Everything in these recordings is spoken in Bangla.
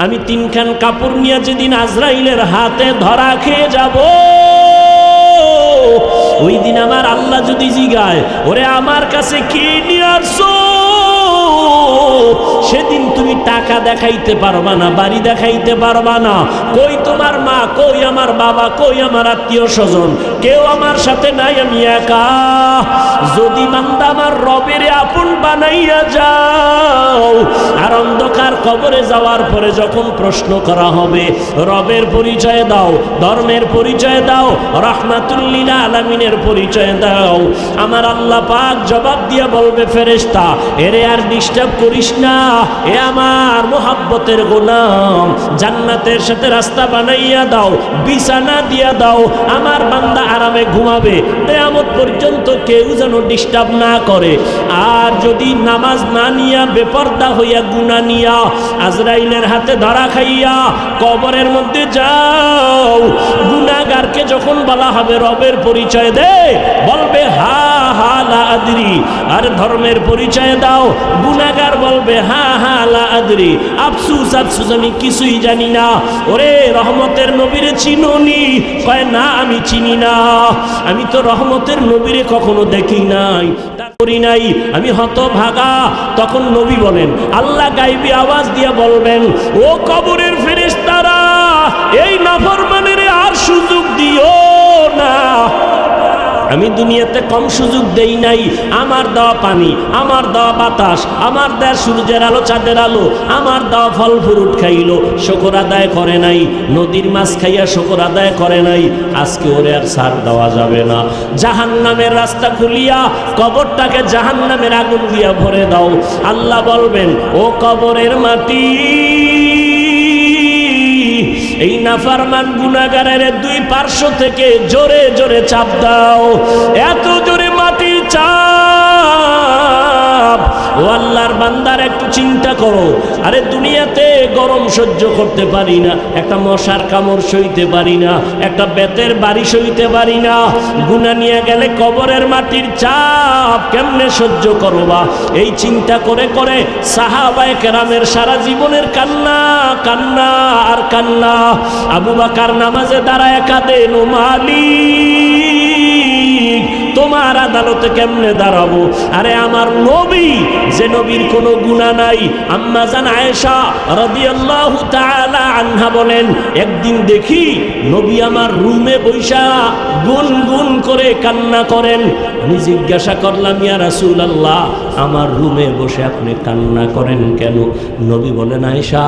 আমি তিনখান কাপড় নিয়ে যেদিন আজরাইলের হাতে ধরা খেয়ে যাব, ওই দিন আমার আল্লাহ যদি জিগায়, ওরে আমার কাছে কি নিয়ে আসছো, সেদিন তুমি টাকা দেখাইতে পারবা না, বাড়ি দেখাইতে পারবা না। কই তোমার মা, কই আমার বাবা, কই আমার আত্মীয় স্বজন, কেউ আমার সাথে নাই, আমি একা। যদি বান্দা আমার রবের আপন বানাইয়া যাও, আর অন্ধকার কবরে যাওয়ার পরে যখন প্রশ্ন করা হবে, রবের পরিচয় দাও, ধর্মের পরিচয় দাও, রাহমাতুল লিল আলামিনের পরিচয় দাও, আমার আল্লাহ পাক জবাব দিয়ে বলবে, ফেরেশতা এরে আর ডিস্টার্ব করিস না, এ আমার মোহাব্বতের গোলাম, জান্নাতের সাথে রাস্তা বানাইয়া দাও, বিছানা দিয়া দাও, আমার বান্দা আরামে ঘুমাবে, কিয়ামত পর্যন্ত কেউ যেন ডিস্টার্ব না করে। আর যদি নামাজ না নিয়া, বেপরদা হইয়া, গুনাহ নিয়া আজরাইলের হাতে ধরা খাইয়া কবরের মধ্যে যাও, গুনাহগারকে যখন বলা হবে রবের পরিচয় দে, বলবে হা হা লা আদরি। আর ধর্মের পরিচয় দাও, গুনাহগার বলবে হা হা লা আদরি, আফসুস আফসুস, আমি কিছুই জানি না। ওরে রহমতের নবীরে চিনোনি? কয় না, আমি চিনি না, আমি তো রহমতের নবীরে কখনো দেখি নাই, করি নাই, আমি হতভাগা। তখন নবী বলেন, আল্লাহ গায়বী আওয়াজ দিয়া বলবেন, ও কবরের ফেরেশতারা, এই নাফরমানের আর সুযোগ দিও না। আমি দুনিয়াতে কম সুযোগ দেই নাই, আমার দেওয়া পানি, আমার দেওয়া বাতাস, আমার দেওয়া সূর্যের আলো, চাঁদের আলো, আমার দেওয়া ফল ফ্রুট খাইলো, শুকর আদায় করে নাই, নদীর মাছ খাইয়া শুকর আদায় করে নাই, আজকে ওরে আর ছাড় দেওয়া যাবে না। জাহান্নামের রাস্তা খুলিয়া কবরটাকে জাহান্নামের আগুন দিয়া ভরে দাও। আল্লাহ বলবেন, ও কবরের মাটি, এই নাফরমান গুনাহগারের দুই পার্শ্ব থেকে জোরে জোরে চাপ দাও, এত জোরে মাটি চাপ। ও আল্লাহর বান্দার একটু চিন্তা করো, আরে দুনিয়াতে গরম সহ্য করতে পারি না, একটা মশার কামড় সইতে পারি না, একটা বেতের বাড়ি সইতে পারি না, গুনাহ নিয়ে গেলে কবরের মাটির চাপ কেমনে সহ্য করবা? এই চিন্তা করে করে সাহাবায়ে কেরামের সারা জীবনের কান্না, কান্না আর কান্না। আবু বকর নামাজে দাঁড়ায় কাঁদেন, ও মালিক, তোমার আদালতে কেমনে দাঁড়াবো? আরে আমার নবী, যে নবীর কোনো গুনাহ নাই, আম্মা জান আয়েশা রাদিয়াল্লাহু তাআলা আনহা বলেন, একদিন দেখি নবী আমার রুমে বৈশা গুনগুন করে কান্না করেন। আমি জিজ্ঞাসা করলাম, ইয়া রাসূলুল্লাহ, আমার রুমে বসে আপনি কান্না করেন কেন? নবী বলেন, আয়েশা,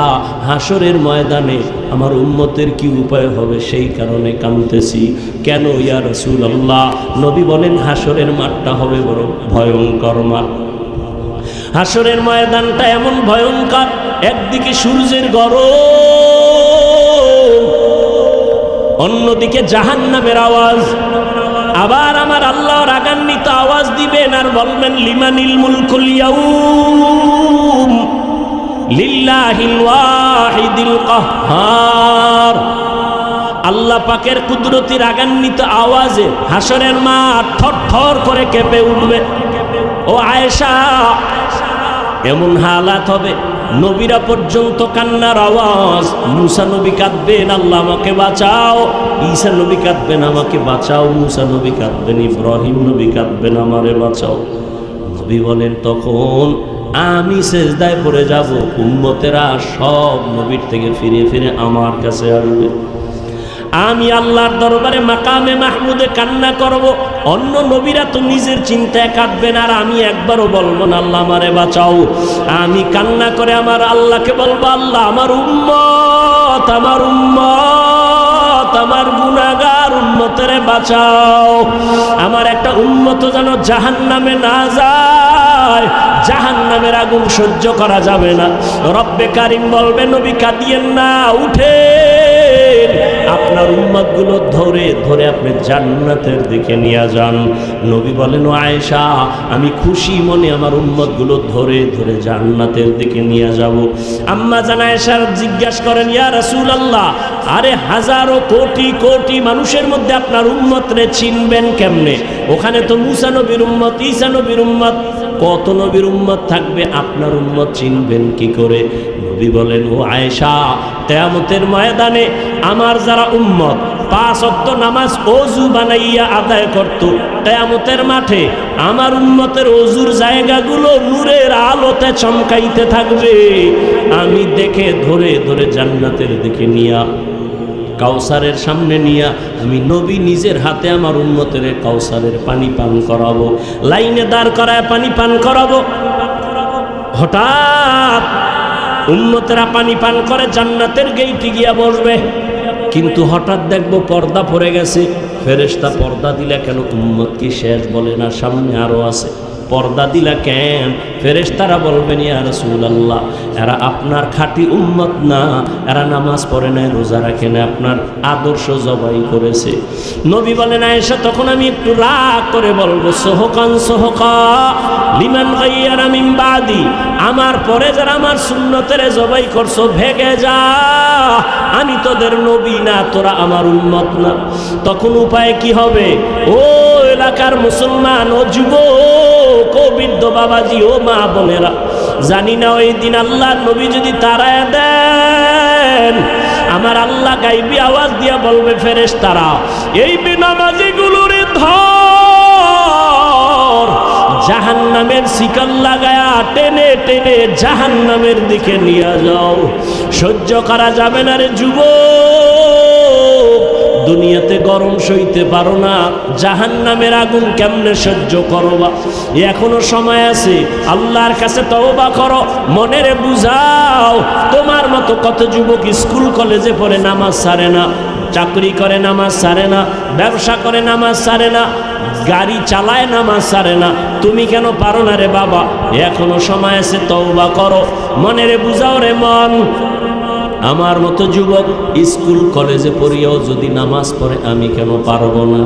হাসরের ময়দানে আমার উম্মতের কি উপায় হবে সেই কারণে কাঁদতেছি। কেন ইয়া রাসূলুল্লাহ? নবী বলেন, হাসরের মাঠটা হবে বড় ভয়ঙ্কর মাঠ। হাসরের ময়দানটা এমন ভয়ঙ্কর, একদিকে সূর্যের গরম, অন্যদিকে জাহান্নামের আওয়াজ। আবার আমার আল্লাহ রাগান্বিত আওয়াজ দিবেন আর বলবেন, লিমানিল মুলকুল ইয়াউম লিল্লাহিল ওয়াহিদিল কাহ্হার। আল্লাহ পাকের কুদরতি রাগান্বিত আওয়াজে হাসরের মাঠ থরথর করে কেঁপে উঠবে। ও আয়েশা, এমন হালাত হবে, নবীরা পর্যন্ত কান্নার আওয়াজ। মুসা নবী কাঁদবেন, আল্লাহ আমাকে বাঁচাও। ঈসা নবী কাঁদবেন, আমাকে বাঁচাও। মুসা নবী কাঁদবেন, ইব্রাহিম নবী কাঁদবেন, আমারে বাঁচাও। নবী বলেন, তখন আমি সেজদায় পড়ে যাব, উম্মতেরা সব নবীর থেকে ফিরে ফিরে আমার কাছে আসবে। আমি আল্লাহর দরবারে মাকামে মাহমুদে কান্না করব। অন্য নবীরা তো নিজের চিন্তায় কাঁদবেন, আর আমি একবারও বলবো না আল্লাহ আমারে বাঁচাও। আমি কান্না করে আমার আল্লাহকে বলবো, আল্লাহ আমার উম্মত, আমার উম্মত, আমার গুনাহগার উম্মতেরে বাঁচাও। আমার একটা উম্মত যেন জাহান্নামে না যায়, জাহান্নামের আগুন সহ্য করা যাবে না। রব্বে কারিম বলবে, নবী কাঁদিয়েন না, উঠেন, আপনার উম্মতগুলো ধরে ধরে আপনি জান্নাতের দিকে নিয়ে যান। নবী বলেন, ও আয়েশা, আমি খুশি মনে আমার উম্মতগুলো ধরে ধরে জান্নাতের দিকে নিয়ে যাব। আম্মা জান আয়েশা জিজ্ঞাসা করেন, ইয়া রাসূলুল্লাহ, আরে হাজারো কোটি কোটি মানুষের মধ্যে আপনার উম্মতরে চিনবেন কেমনে? ওখানে তো মুসা নবীর উম্মত, ঈসা নবীর উম্মত, কত নবীর উম্মত থাকবে, আপনার উম্মত চিনবেন কি করে? নবী বলেন, ও আয়েশা, কিয়ামতের ময়দানে আমার যারা উম্মত 5 ওয়াক্ত নামাজ ওযু বানাইয়া আদায় করত, কিয়ামতের মাঠে আমার উম্মতের ওযুর জায়গাগুলো নূরের আলোতে চমকাইতে থাকবে। আমি দেখে ধরে ধরে জান্নাতের দিকে নিয়া, কাউসারের সামনে নিয়া আমি নবী নিজের হাতে আমার উম্মতের কাউসারের পানি পান করাবো, লাইনে দাঁড় করায় পানি পান করাবো। হঠাৎ উম্মতেরা পানি পান করে জান্নাতের গেইটে গিয়া বসবে, কিন্তু হঠাৎ দেখবো পর্দা পড়ে গেছে। ফেরেশতা পর্দা দিলা কেন? উম্মত কি শেষ? বলে না, সামনে আরো আছে। পর্দা দিলা কেন? ফেরেশতারা বলবেন, ইয়া রাসূলুল্লাহ, এরা আপনার খাঁটি উম্মত না, এরা নামাজ পড়ে নাই, রোজা রাখে না, আপনার আদর্শ জবাই করেছে। নবী বলেন, আয়েশা, তখন আমি একটু রাগ করে বলবো, সোহকান সোহকা লিমান গায়্যারা মিন বাদি, আমার পরে যারা আমার সুন্নতের জবাই করছো, ভেগে যা, আমি তোদের নবী না, তোরা আমার উম্মত না। তখন উপায় কি হবে? ও এলাকার মুসলমান, ও যুবক, ও বৃদ্ধ বাবাজি, ও মা বোনেরা, জানি না ওই দিন আল্লাহ নবী যদি তারায় দেন, আমার আল্লাহ গাইবি আওয়াজ দিয়া বলবে, ফেরেশতারা এই বেনামাজিগুলোর ধর, জাহান্নামের শিকল লাগায়া টেনে টেনে জাহান্নামের দিকে নিয়ে যাও। সহ্য করা যাবে না রে যুবক, দুনিয়াতে গরম সইতে পারো না, জাহান্নামের আগুন কেমনে সহ্য করবা? এখনো সময় আছে, আল্লাহর কাছে তওবা করো, মনেরে বুঝাও। তোমার মতো কত যুবক স্কুল কলেজে পড়ে নামাজ ছাড়ে না, চাকরি করে নামাজ ছাড়ে না, ব্যবসা করে নামাজ ছাড়ে না, গাড়ি চালায় নামাজ ছাড়ে না। তুমি কেন পারো না রে বাবা? এখনো সময় আছে, তওবা করো, মনেরে বুঝাও রে মন। আমার মতো যুবক স্কুল কলেজে পড়িয়াও যদি নামাজ পড়ে, আমি কেন পারবো না?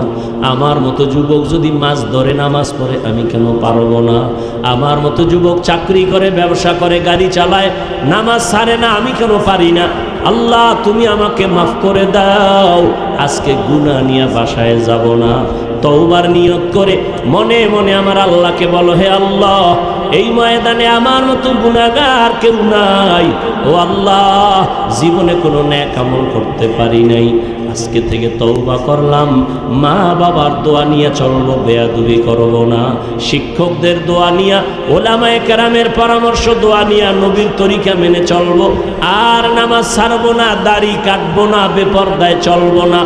আমার মতো যুবক যদি মাছ ধরে নামাজ পড়ে, আমি কেন পারবো না? আমার মতো যুবক চাকরি করে, ব্যবসা করে, গাড়ি চালায়, নামাজ ছাড়ে না, আমি কেন পারি না? আল্লাহ, তুমি আমাকে মাফ করে দাও, আজকে গুনাহ নিয়ে বাসায় যাব না। তওবার নিয়ত করে মনে মনে আমার আল্লাহকে বলো, হে আল্লাহ, এই ময়দানে আমার মতো গুনাহগার কেউ নাই। ও আল্লাহ, জীবনে কোনো নেক আমল করতে পারি নাই, আজকে থেকে তওবা করলাম। মা বাবার দোয়া নিয়ে চলবো, বেয়াদবি করব না। শিক্ষকদের দোয়া নিয়া, ওলামায়ে কেরামের পরামর্শ দোয়া নিয়া নবীর তরিকা মেনে চলবো। আর নামাজ ছাড়বো না, দাড়ি কাটবো না, বেপরদায় চলবো না,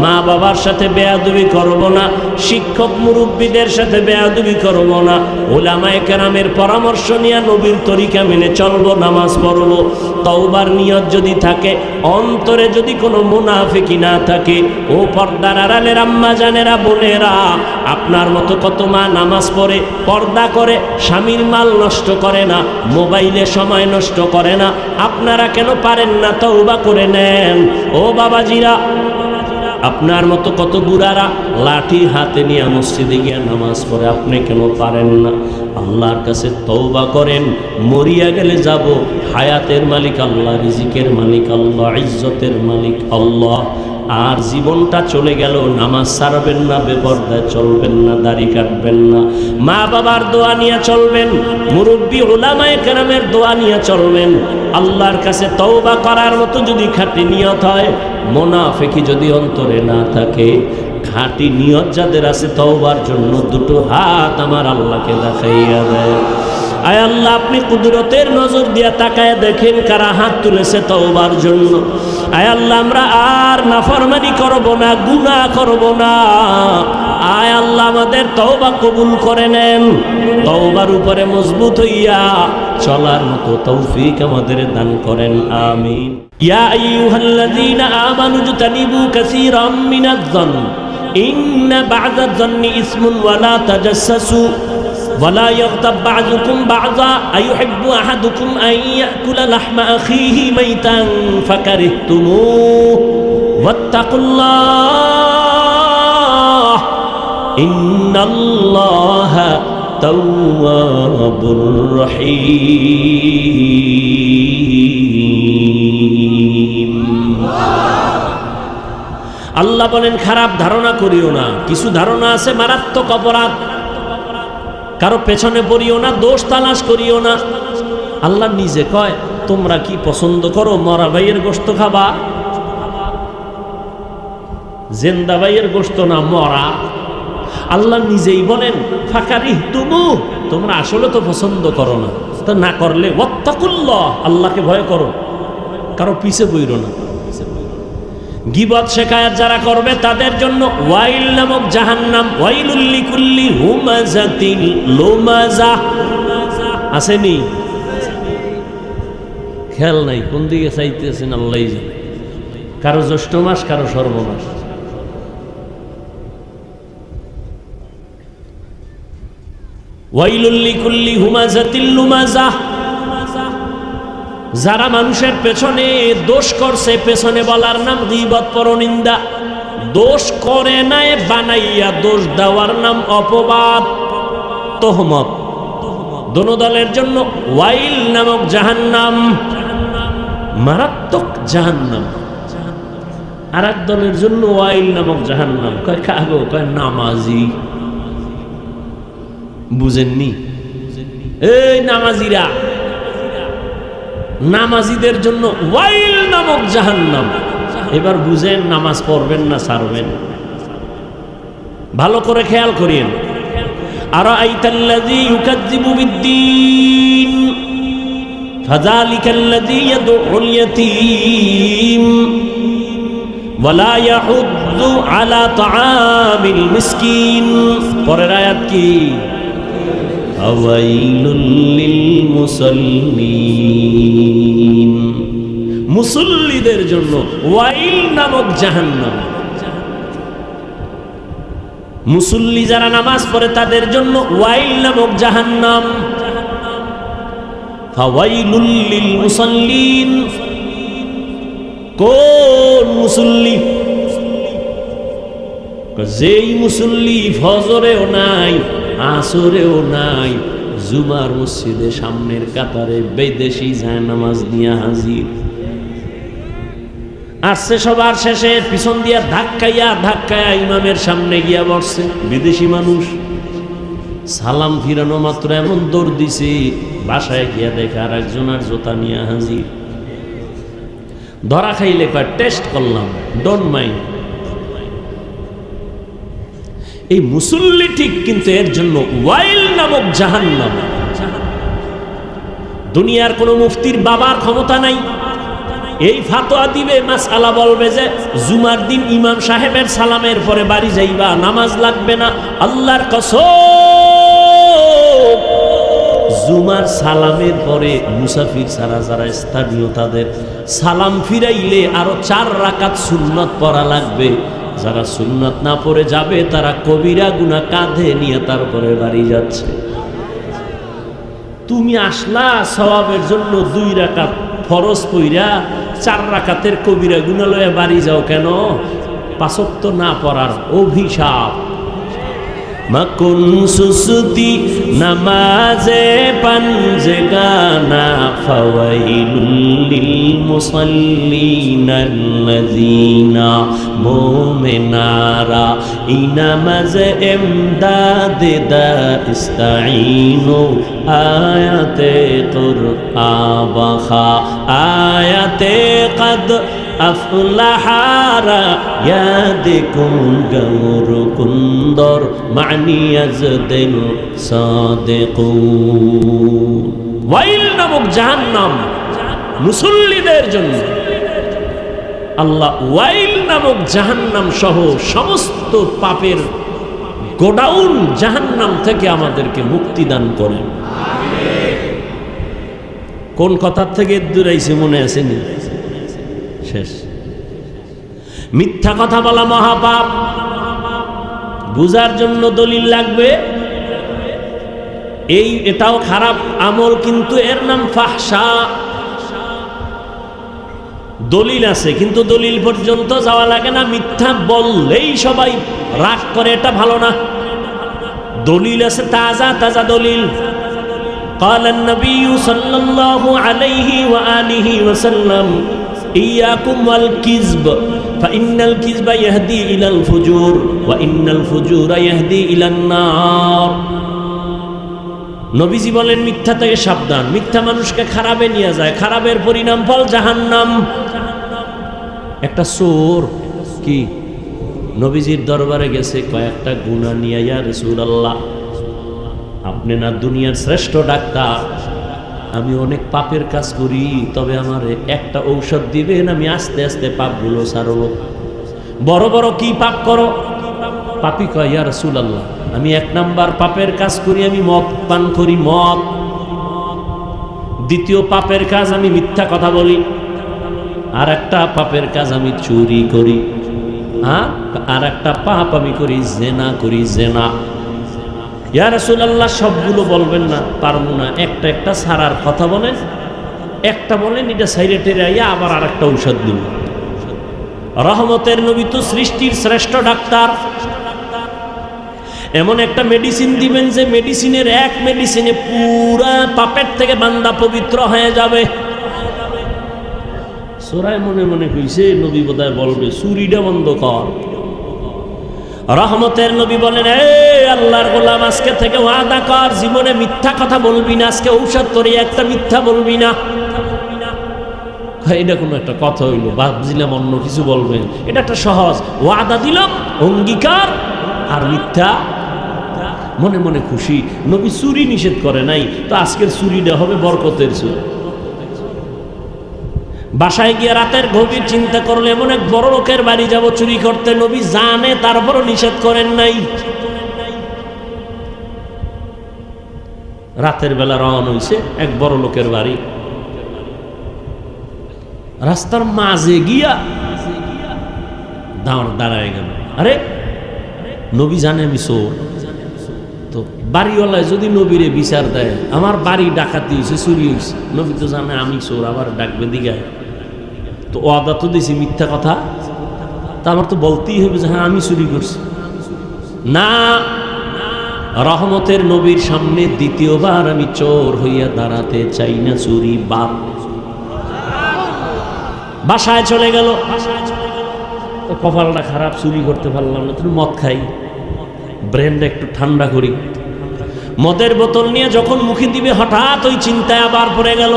মা বাবার সাথে বেয়াদবি করব না, শিক্ষক মুরব্বীদের সাথে বেয়াদবি করব না, ওলামায়ে কেরামের পরামর্শ নিয়ে নবীর তরিকা মেনে চলবো, নামাজ পড়বো। তওবার নিয়ত যদি থাকে, অন্তরে যদি কোনো মুনাফিকি না থাকে, ও পর্দার আড়ালের আম্মা জানেরা, বোনেরা, আপনার মতো কত মা নামাজ পড়ে, পর্দা করে, স্বামীর মাল নষ্ট করে না, মোবাইলে সময় নষ্ট করে না, আপনারা কেন পারেন না? তওবা করে নেন। ও বাবাজিরা, আপনার মতো কত বুড়ারা লাঠি হাতে নিয়ে মসজিদে গিয়ে নামাজ পড়ে, আপনি কেন পারেন না? আল্লাহর কাছে তওবা করেন, মরিয়া গেলে যাব, হায়াতের মালিক আল্লাহ, রিজিকের মালিক আল্লাহ, ইজ্জতের মালিক আল্লাহ। আর জীবনটা চলে গেল, নামাজ ছাড়বেন না, বেপরদায় চলবেন না, দাড়ি কাটবেন না, মা বাবার দোয়া নিয়ে চলবেন, মুরব্বী উলামায়ে কেরামের দোয়া নিয়ে চলবেন। আল্লাহর কাছে তওবা করার মতো যদি খাঁটি নিয়ত হয়, মুনাফিকি যদি অন্তরে না থাকে, খাঁটি নিয়ত যাদের আছে তওবার জন্য, দুটো হাত আমার আল্লাহকে দেখাইয়া দেয়। আয় আল্লাহ, আপনি কুদরতের নজর দিয়া তাকায় দেখেন কারা হাত তুলেছে তওবার জন্য। আয় আল্লাহ, আমরা আর নাফরমানি করব না, গুনাহ করব না। আয় আল্লাহ, আমাদের তওবা কবুল করে নেন, তওবার উপরে মজবুত হইয়া চলার মতো তৌফিক আমাদের দান করেন, আমিন। ইয়া আইয়ুহাল্লাযীনা আমানু জতানিবু কাসীরাম মিনাজ-যন্ন ইন্না বা'দাজ-যন্নি ইসমুন ওয়া লা তাজাসসাসু ولا يغتب بعضكم بعضا أيحب أحدكم أن يأكل لحم أخيه ميتا فكرهتموه واتقوا الله إن الله تواب رحيم। আল্লাহ বলেন, খারাপ ধারণা করিও না। কিছু ধারণা আছে মারাত্মক অপরাধ, কারো পেছনে পড়িও না, দোষ তালাশ করিও না। আল্লাহ নিজে কয়, তোমরা কি পছন্দ করো মরা ভাইয়ের গোশত খাবা? জিন্দা ভাইয়ের গোশত না মরা? আল্লাহ নিজেই বলেন ফাকারিহ তুমু, তোমরা আসলে তো পছন্দ করো না, তো না করলে ওয়াত্তাকুল্লাহ, আল্লাহকে ভয় করো, কারো পিছে বইরো না। গীবত শেখায়াত যারা করবে তাদের জন্য ওয়াইল নামক জাহান্নাম, ওয়াইলুল লিকুল্লি হুমাযাতিল লুমাযা। আসেনি? খেয়াল নাই কোন দিকে চাইতেছেন আল্লাহই জানে। কারো জ্যৈষ্ঠ মাস, কারো সর্বমাস। ওয়াইলুল লিকুল্লি হুমাযাতিল লুমাযা। যারা মানুষের পেছনে দোষ করছে, পেছনে বলার নাম গীবত, পরনিন্দা। দোষ করে নাই বানাইয়া দোষ দেওয়ার নাম অপবাদ, তোহমত। দোনো দলের জন্য ওয়াইল নামক জাহান্নাম, মারাত্মক জাহান্নাম। আর এক দলের জন্য ওয়াইল নামক জাহান্নাম, কয় কাগো, কয় নামাজি। বুঝেননি? এই নামাজিরা, নামাজিদের জন্য ওয়াইল নামক জাহান্নাম। এবার বুঝেন, নামাজ পড়বেন না ছাড়বেন? ভালো করে খেয়াল করিয়েন। আরাআইতাল্লাযী ইউকাযযিবু বিদ্দীন ফাযালিকাল্লাযী ইয়াদউল ইয়াতীম ওয়া লা ইয়াহুদ্দু আলা তাআমিল মিসকিন। পরের আয়াত কি? আওয়াইলুল লিল মুসাল্লিন। মুসল্লিদের জন্য ওয়াইল নামক জাহান্নাম। মুসল্লি যারা নামাজ পড়ে তাদের জন্য ওয়াইল নামক জাহান্নাম। ফাওয়াইলুল লিল মুসাল্লিন। কোন মুসল্লি? যেই মুসল্লি ফজরেও নাই, আসরেও নাই, জুমার মসজিদে সামনের কাতারে বিদেশি যায় নামাজ নিয়ে হাজির। আসছে সবার শেষে পিছন দিয়া ধাক্কাইয়া ইমামের সামনে গিয়া বসছে বিদেশি মানুষ। সালাম ফিরানো মাত্র এমন দৌড় দিছে, বাসায় গিয়া দেখে আর একজনের জোতা নিয়ে হাজির। ধরা খাইলে কয় টেস্ট করলাম, ডোন্ট মাইন্ড। এই মুসল্লি ঠিক, কিন্তু এর জন্য ওয়াইল নামক জাহান্নাম। দুনিয়ার কোন মুফতির বাবার ক্ষমতা নাই, এই ফাতোয়া দিবে, মাসআলা বলবে যে জুমার দিন ইমাম সাহেবের সালামের পরে বাড়ি যাইবা, নামাজ লাগবে না। আল্লাহর কসম, জুমার সালামের পরে মুসাফির ছাড়া যারা স্থানীয় তাদের সালাম ফিরাইলে আরো 4 রাকাত সুন্নত পড়া লাগবে। যারা সুন্নত না পড়ে যাবে তারা কবিরা গুনাহ কাঁধে নিয়ে তারপরে বাড়ি যাচ্ছে। তুমি আসলা সওয়াবের জন্য 2 রাকাত ফরজ পইরা 4 রাকাতের কবিরা গুনাহ লয়ে বাড়ি যাও কেন? 5 ওয়াক্ত না পড়ার অভিশাপ। মাকুন সুসুতি নামাজে পাঞ্জগানা ফাওয়াইলুল লিল মুসাল্লিনাল্লাযীনা মুমিনারা ইনামাজ ইমদাদে দা ইস্তাঈনু আয়াতে কুরআবাখা আয়াতে কদ আফলাহারা ইয়াদিকুম গৌর কুন্দর মানিয়াজদিল সাদিকুন। ওয়াইল নামক জাহান্নাম মুসল্লিদের জন্য। আল্লাহ ওয়াইল নামক জাহান্নাম সহ সমস্ত পাপের গোডাউন জাহান্নাম থেকে আমাদেরকে মুক্তি দান করেন। কোন কথার থেকে দূরাইছে মনে আসেনি? শেষ। মিথ্যা কথা বলা মহাপাপ। বুঝার জন্য দলিল লাগবে। এটাও খারাপ আমল, কিন্তু এর নাম ফাহশা। দলিল আছে কিন্তু দলিল পর্যন্ত যাওয়া লাগে না। মিথ্যা বললেই সবাই রাগ করে, এটা ভালো না। দলিল আছে, তাজা তাজা দলিল। قال النبي صلى الله عليه وآله وسلم إياكم والكذب فإن الكذب يهدي إلى الفجور وإن الفجور يهدي إلى النار। নবীজি বলেন মিথ্যা থেকে সাবধান, মিথ্যা মানুষকে খারাপে নিয়ে যায়, খারাপের পরিণাম ফল জাহান্নাম। একটা চোর কি নবীজির দরবারে গেছে, কয়েকটা গুনাহ নিয়ে, ইয়া রাসূলুল্লাহ আপনি না দুনিয়ার শ্রেষ্ঠ ডাক্তার, আমি অনেক পাপের কাজ করি, তবে আমার একটা ঔষধ দিবেন, আমি আস্তে আস্তে পাপগুলো ছাড়ব। বড় বড় কি পাপ করো? পাপী কয়, ইয়া রাসূলুল্লাহ আমি 1 নাম্বার পাপের কাজ করি, আমি মদ পান করি, মদ। দ্বিতীয় পাপের কাজ আমি মিথ্যা কথা বলি, আর একটা পাপের কাজ আমি চুরি করি, আর একটা পাপ আমি করি জেনা করি, জেনা। ইয়া রাসূলুল্লাহ সবগুলো বলবেন না, পারবো না, একটা একটা ছাড়ার কথা বলেন, একটা বলেন এটা সাইরে টেরে আইয়া আবার আর একটা ঔষধ দিন। রহমতের নবী তো সৃষ্টির শ্রেষ্ঠ ডাক্তার, এমন একটা মেডিসিন দিবেন যে মেডিসিনের এক মেডিসিনে পুরা পাপের থেকে বান্দা পবিত্র হয়ে যাবে। সোরায় মনে মনে কইছে নবী বোধহয় বলবে চুরিটা বন্ধ কর। রহমতের নবী বলেন, এই আল্লাহর গোলাম আজকে থেকে ওয়াদা কর জীবনে মিথ্যা কথা বলবি না, আজকে ঔষধ তোরে একটা মিথ্যা বলবি না। এটা কোনো একটা কথা হইল, ভাবছিলাম অন্য কিছু বলবেন, এটা একটা সহজ ওয়াদা দিলাম, অঙ্গীকার, আর মিথ্যা। মনে মনে খুশি, নবী চুরি নিষেধ করে নাই, তো আজকের চুরিটা হবে বরকতের চুরি। বাসায় গিয়ে রাতের গভীর চিন্তা করলে এমন এক বড় লোকের বাড়ি যাব চুরি করতে, নবী জানে তারপরও নিষেধ করেন নাই। রাতের বেলা রওনা হইছে এক বড় লোকের বাড়ি, রাস্তার মাঝে গিয়া দাঁড়ায় গেল। আরে নবী জানে আমি চোর, তো বাড়িওয়ালায় যদি নবীরে বিচার দেয় আমার বাড়ি ডাকাতি হয়েছে, চুরি হয়েছে, নবী তো জানে আমি চোর, আবার ডাকবে দিঘায়, তো ওয়াদা তো দিছি মিথ্যা কথা, তা আমার তো বলতেই হবে যে হ্যাঁ আমি চুরি করছি। না, রহমতের নবীর সামনে দ্বিতীয়বার আমি চোর হইয়া দাঁড়াতে চাই না, চুরি বাপ। বাসায় চলে গেল, কপালটা খারাপ, চুরি করতে পারলাম না, তুমি মদ খাই, ব্রেনটা একটু ঠান্ডা করি। মদের বোতল নিয়ে যখন মুখে দিবে হঠাৎ ওই চিন্তায় আবার পড়ে গেল।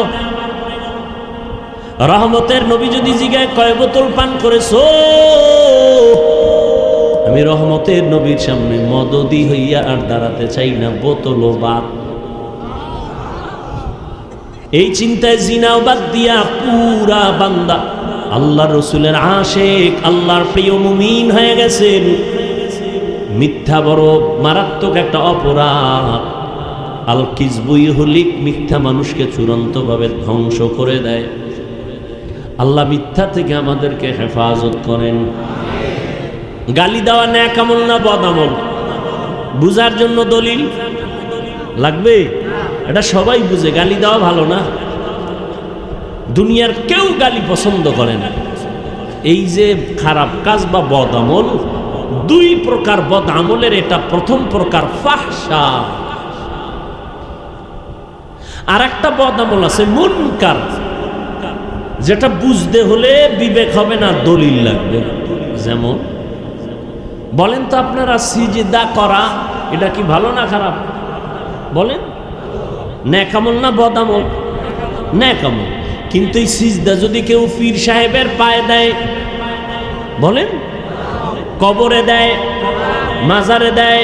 রহমতের নবী যদি জিগায় কয় বোতল পান করেছো, আমি রহমতের নবীর সামনে মদদি হইয়া আর দাঁড়াতে চাই না, বোতলও বাদ। এই চিন্তায় জিনাও বাদ দিয়া পুরা বান্দা আল্লাহ রসুলের আশেক, আল্লাহর প্রিয় মুমিন হয়ে গেছেন। মিথ্যা বড় মারাত্মক একটা অপরাধ। আল কিযবু ইহলিক, মিথ্যা মানুষকে চূড়ান্তভাবে ধ্বংস করে দেয়। আল্লাহ মিথ্যা থেকে আমাদেরকে হেফাজত করেন। গালি দেওয়া নেক আমল না বদ আমল? বুঝার জন্য দলিল লাগবে? এটা সবাই বুঝে, গালি দেওয়া ভালো না। দুনিয়ার কেউ গালি পছন্দ করে না। এই যে খারাপ কাজ বা বদ আমল, 2 প্রকার বদ আমলের এটা প্রথম প্রকার ফাহশা, আর একটা বদ আমল আছে মুনকার, যেটা বুঝতে হলে বিবেক হবে না, দলিল লাগবে। যেমন বলেন তো আপনারা সিজদা করা এটা কি ভালো না খারাপ? বলেন, নেক আমল না বদ আমল? নেক আমল। কিন্তু এই সিজদা যদি কেউ পীর সাহেবের পায়ে দেয়, বলেন, কবরে দেয়, মাজারে দেয়,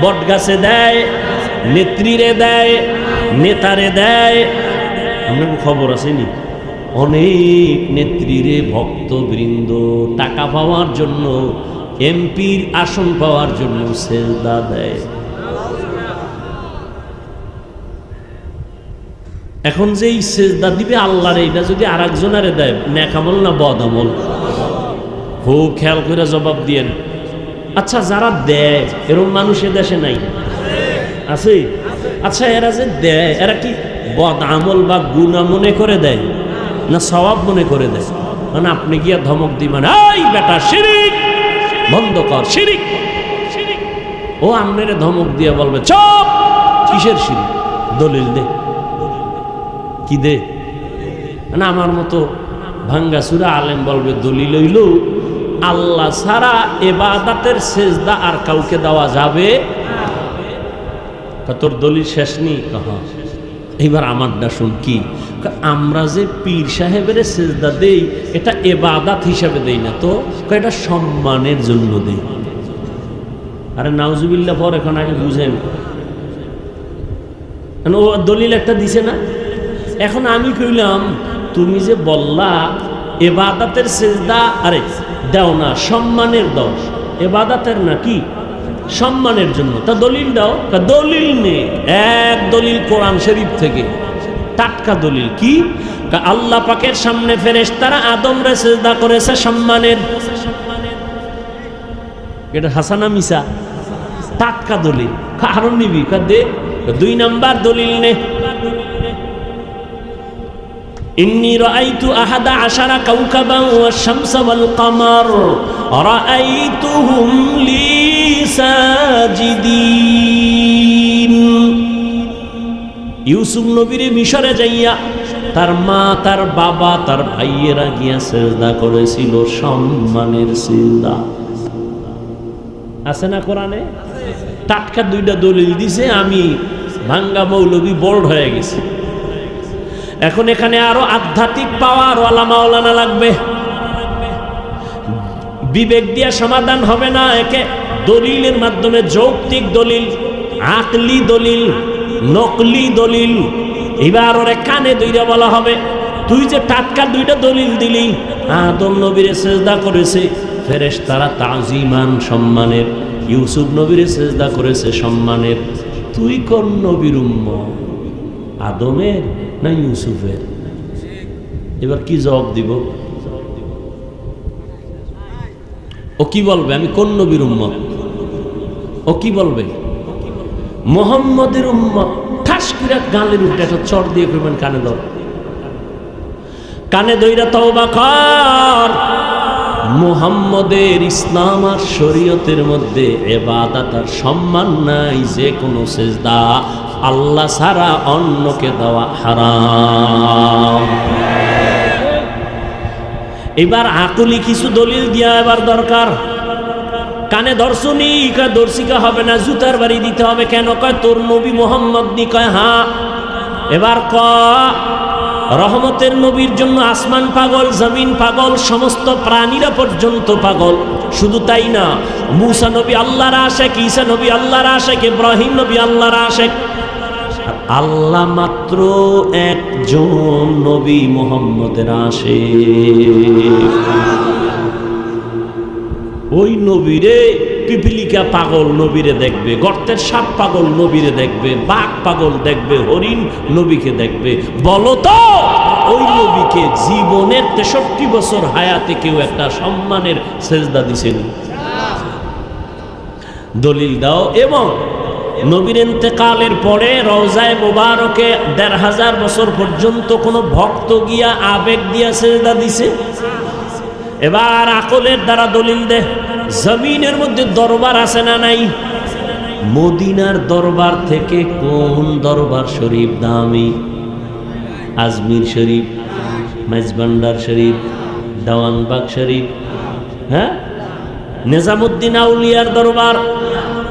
বটগাছে দেয়, নেত্রীরে দেয়, নেতারে দেয়, আপনার খবর আসেনি? অনেক নেত্রীরে ভক্তবৃন্দ টাকা পাওয়ার জন্য, এমপির আসন পাওয়ার জন্য সেজদা দেয়। এখন যে এই সেজদা দিবে আল্লাহর, এইটা যদি আর একজনারে দেয়, নেক আমল না বদ আমল? খুব খেয়াল করে জবাব দিয়েন। আচ্ছা, যারা দেয় এরকম মানুষ এ দেশে নাই? আছে? আচ্ছা, এরা যে দেয় এরা কি বদ আমল বা গুনাহ মনে করে দেয় না সওয়াব মনে করে দেয়? মানে আপনি গিয়া ধমক দিবেন, এই বেটা শিরিক বন্ধ কর, শিরিক। ও আপনারে ধমক দিয়ে বলবে, চুপ, কিসের শিরিক? দলিল দে। কি দে? না আমার মতো ভাঙ্গাচুরা আলেম বলবে দলিল হইল আল্লাহ ছাড়া ইবাদতের সেজদা আর কাউকে দেওয়া যাবে। তোর দলিল শেষ নেই কহা, এইবার আমারটা শুন। কি? আমরা যে পীর সাহেবের সেজদা দেই এটা ইবাদত হিসাবে দেই না তো, এটা সম্মানের জন্য দেই। আরে নাউজুবিল্লাহ পর, এখন আগে বুঝেন। ও দলিল একটা দিছে না। এখন আমি কইলাম তুমি যে বললা ইবাদতের সেজদা, আরে দাও না, সম্মানের দাও, ইবাদতের না, কি সম্মানের জন্য। তা দলিল দাও। দলিল নেই, এক দলিল কোরআন শরীফ থেকে, টাটকা দলিল। কি? আল্লাহ পাকের সামনে ফেরেশতারা আদমরে সিজদা করেছে সম্মানের। এটা হাসানা মিসা? টাটকা দলিল। কারণ নিবি দে। 2 নাম্বার দলিল নে, ইন্নী রাআইতু আহাদা আশারা কাওকাবান ওয়াশ শামসা ওয়াল কামার রাআইতুহুম লি সাজিদিন। ইউসুফ নবীরে মিশরে যাইয়া তার মা, তার বাবা, তার ভাইয়েরা গিয়া সিজদা করেছিল, সম্মানের সিজদা। আছে না কোরআনে? টাটকা 2টা দলিল দিছে। আমি ভাঙ্গা মৌলবী বোল্ড হয়ে গেছি। এখন এখানে আরো আধ্যাত্মিক পাওয়ার ওয়ালা মাওলানা লাগবে। বিবেক দিয়া সমাধান হবে না। একে দলিলের মাধ্যমে, যৌক্তিক দলিল, আকলি দলিল, নকলি দলিল। এবার ওরে কানে ধইরা বলা হবে, তুই যে টাটকা 2টা দলিল দিলি, আদম নবীরে সিজদা করেছে ফেরেশতারা তাজিমান, সম্মানের। ইউসুফ নবীরে সিজদা করেছে সম্মানের। তুই কোন নবীর উম্মত, আদমের না ইউসুফের? এবার কি জবাব দিব? ও কি বলবে আমি কোন নবীর উম্মত? ও কি বলবে? মুহাম্মদের উম্মত। ঠাস করে গালের উঠে একটা চর দিয়ে করবেন, কানে ধর, কানে ধইরা তওবা কর। মুহাম্মদের ইসলাম আর শরীয়তের মধ্যে ইবাদত আর সম্মান নাই। যে কোনো সিজদা আল্লাহ ছাড়া অন্যকে দেওয়া হারাম। এবার আকলি কিছু দলিল দিয়া এবার দরকার। কানে ধরছুনি? কয় দর্শিকা হবে না, জুতার বাড়ি দিতে হবে। কেন? কয় তোর নবী মোহাম্মদ নি। কয় হ্যাঁ। এবার রহমতের নবীর জন্য আসমান পাগল, জমিন পাগল, সমস্ত প্রাণীরা পর্যন্ত পাগল। শুধু তাই না, মুসা নবী আল্লাহর আশেক, ঈসা নবী আল্লাহর আশেক, ইব্রাহিম নবী আল্লাহর আশেক। আল্লাহ মাত্র একজন নবী মুহাম্মদের আশেক। ওই নবীরে পিপিলিকা পাগল নবীরে দেখবে, গর্তের সাপ পাগল নবীরে দেখবে, বাঘ পাগল দেখবে, হরিণ নবীকে দেখবে। বলো তো ওই নবীকে জীবনের 63 বছর হায়াতে কেউ একটা সম্মানের সেজদা দিছেন? দলিল দাও। এবং নবীর ইন্তেকালের পরে রওজায়ে মুবারকে 1500 বছর পর্যন্ত কোনো ভক্ত গিয়া আবেগ দিয়া সেজদা দিছে? এবার আকলের দ্বারা দলিল দে। জমিনের মধ্যে দরবার আছে না নাই? মদিনার দরবার থেকে কোন দরবার শরীফ দামি? আজমির শরীফ, মেজবান্ডার শরীফ, দেওয়ানবাগ শরীফ, হ্যাঁ, নিজামুদ্দিন আউলিয়ার দরবার,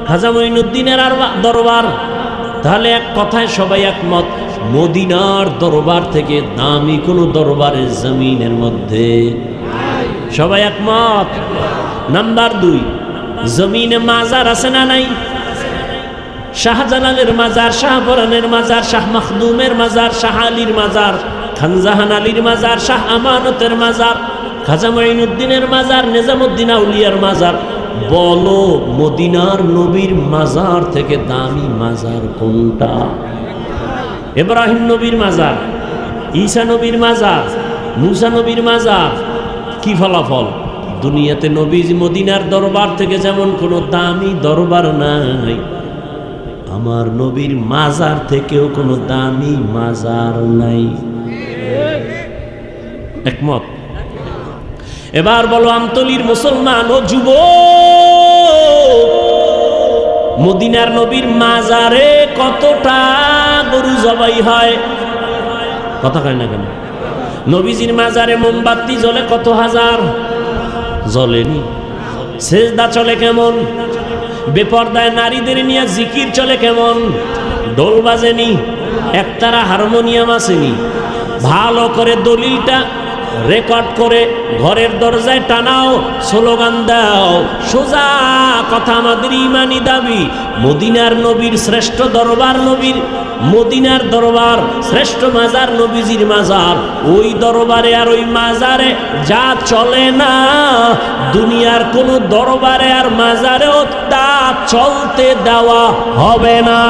খাজা মঈনুদ্দিনের দরবার। তাহলে এক কথায় সবাই একমত, মদিনার দরবার থেকে দামি কোন দরবারের জমিনের মধ্যে? সবাই একমত। নাম্বার 2, জমিনে মাজার আছে না নাই? শাহজালালের মাজার, শাহপরানের মাজার, শাহ মখদুমের মাজার, শাহ আলীর মাজার, খানজাহান আলীর মাজার, শাহ আমানতের মাজার, খাজা মঈনুদ্দিনের মাজার, নিজামুদ্দিন আউলিয়ার মাজার। বলো মদিনার নবীর মাজার থেকে দামি মাজার কোনটা? ইব্রাহিম নবীর মাজার, ঈসা নবীর মাজার, মুসা নবীর মাজার। কি ফলাফল? দুনিয়াতে নবী মদিনার দরবার থেকে যেমন কোনো দামি দরবার নাই, আমার নবীর মাজার থেকেও কোনো দামি মাজার নাই। একমত? এবার বলো আমতলির মুসলমান ও যুবক, মদিনার নবীর মাজারে কতটা গরু জবাই হয়? কথা কয় না কেন? নবীজির মাজারে মোমবাতি জ্বলে কত হাজার? জ্বলেনি। সেজদা চলে কেমন? বেপর্দায় নারীদের নিয়ে জিকির চলে কেমন? ঢোল বাজেনি, একতারা হারমোনিয়াম আসেনি। ভালো করে দলিলটা রেকর্ড করে ঘরের দরজায় টানাও, স্লোগান দাও। সোজা কথা, আমাদের ইমানি দাবি মদিনার নবীর শ্রেষ্ঠ দরবার, নবীর মদিনার দরবার শ্রেষ্ঠ মাজার, নবীজির মাজার। ওই দরবারে আর ওই মাজারে যা চলে না, দুনিয়ার কোন দরবারে আর মাজারেও তা চলতে দেওয়া হবে না।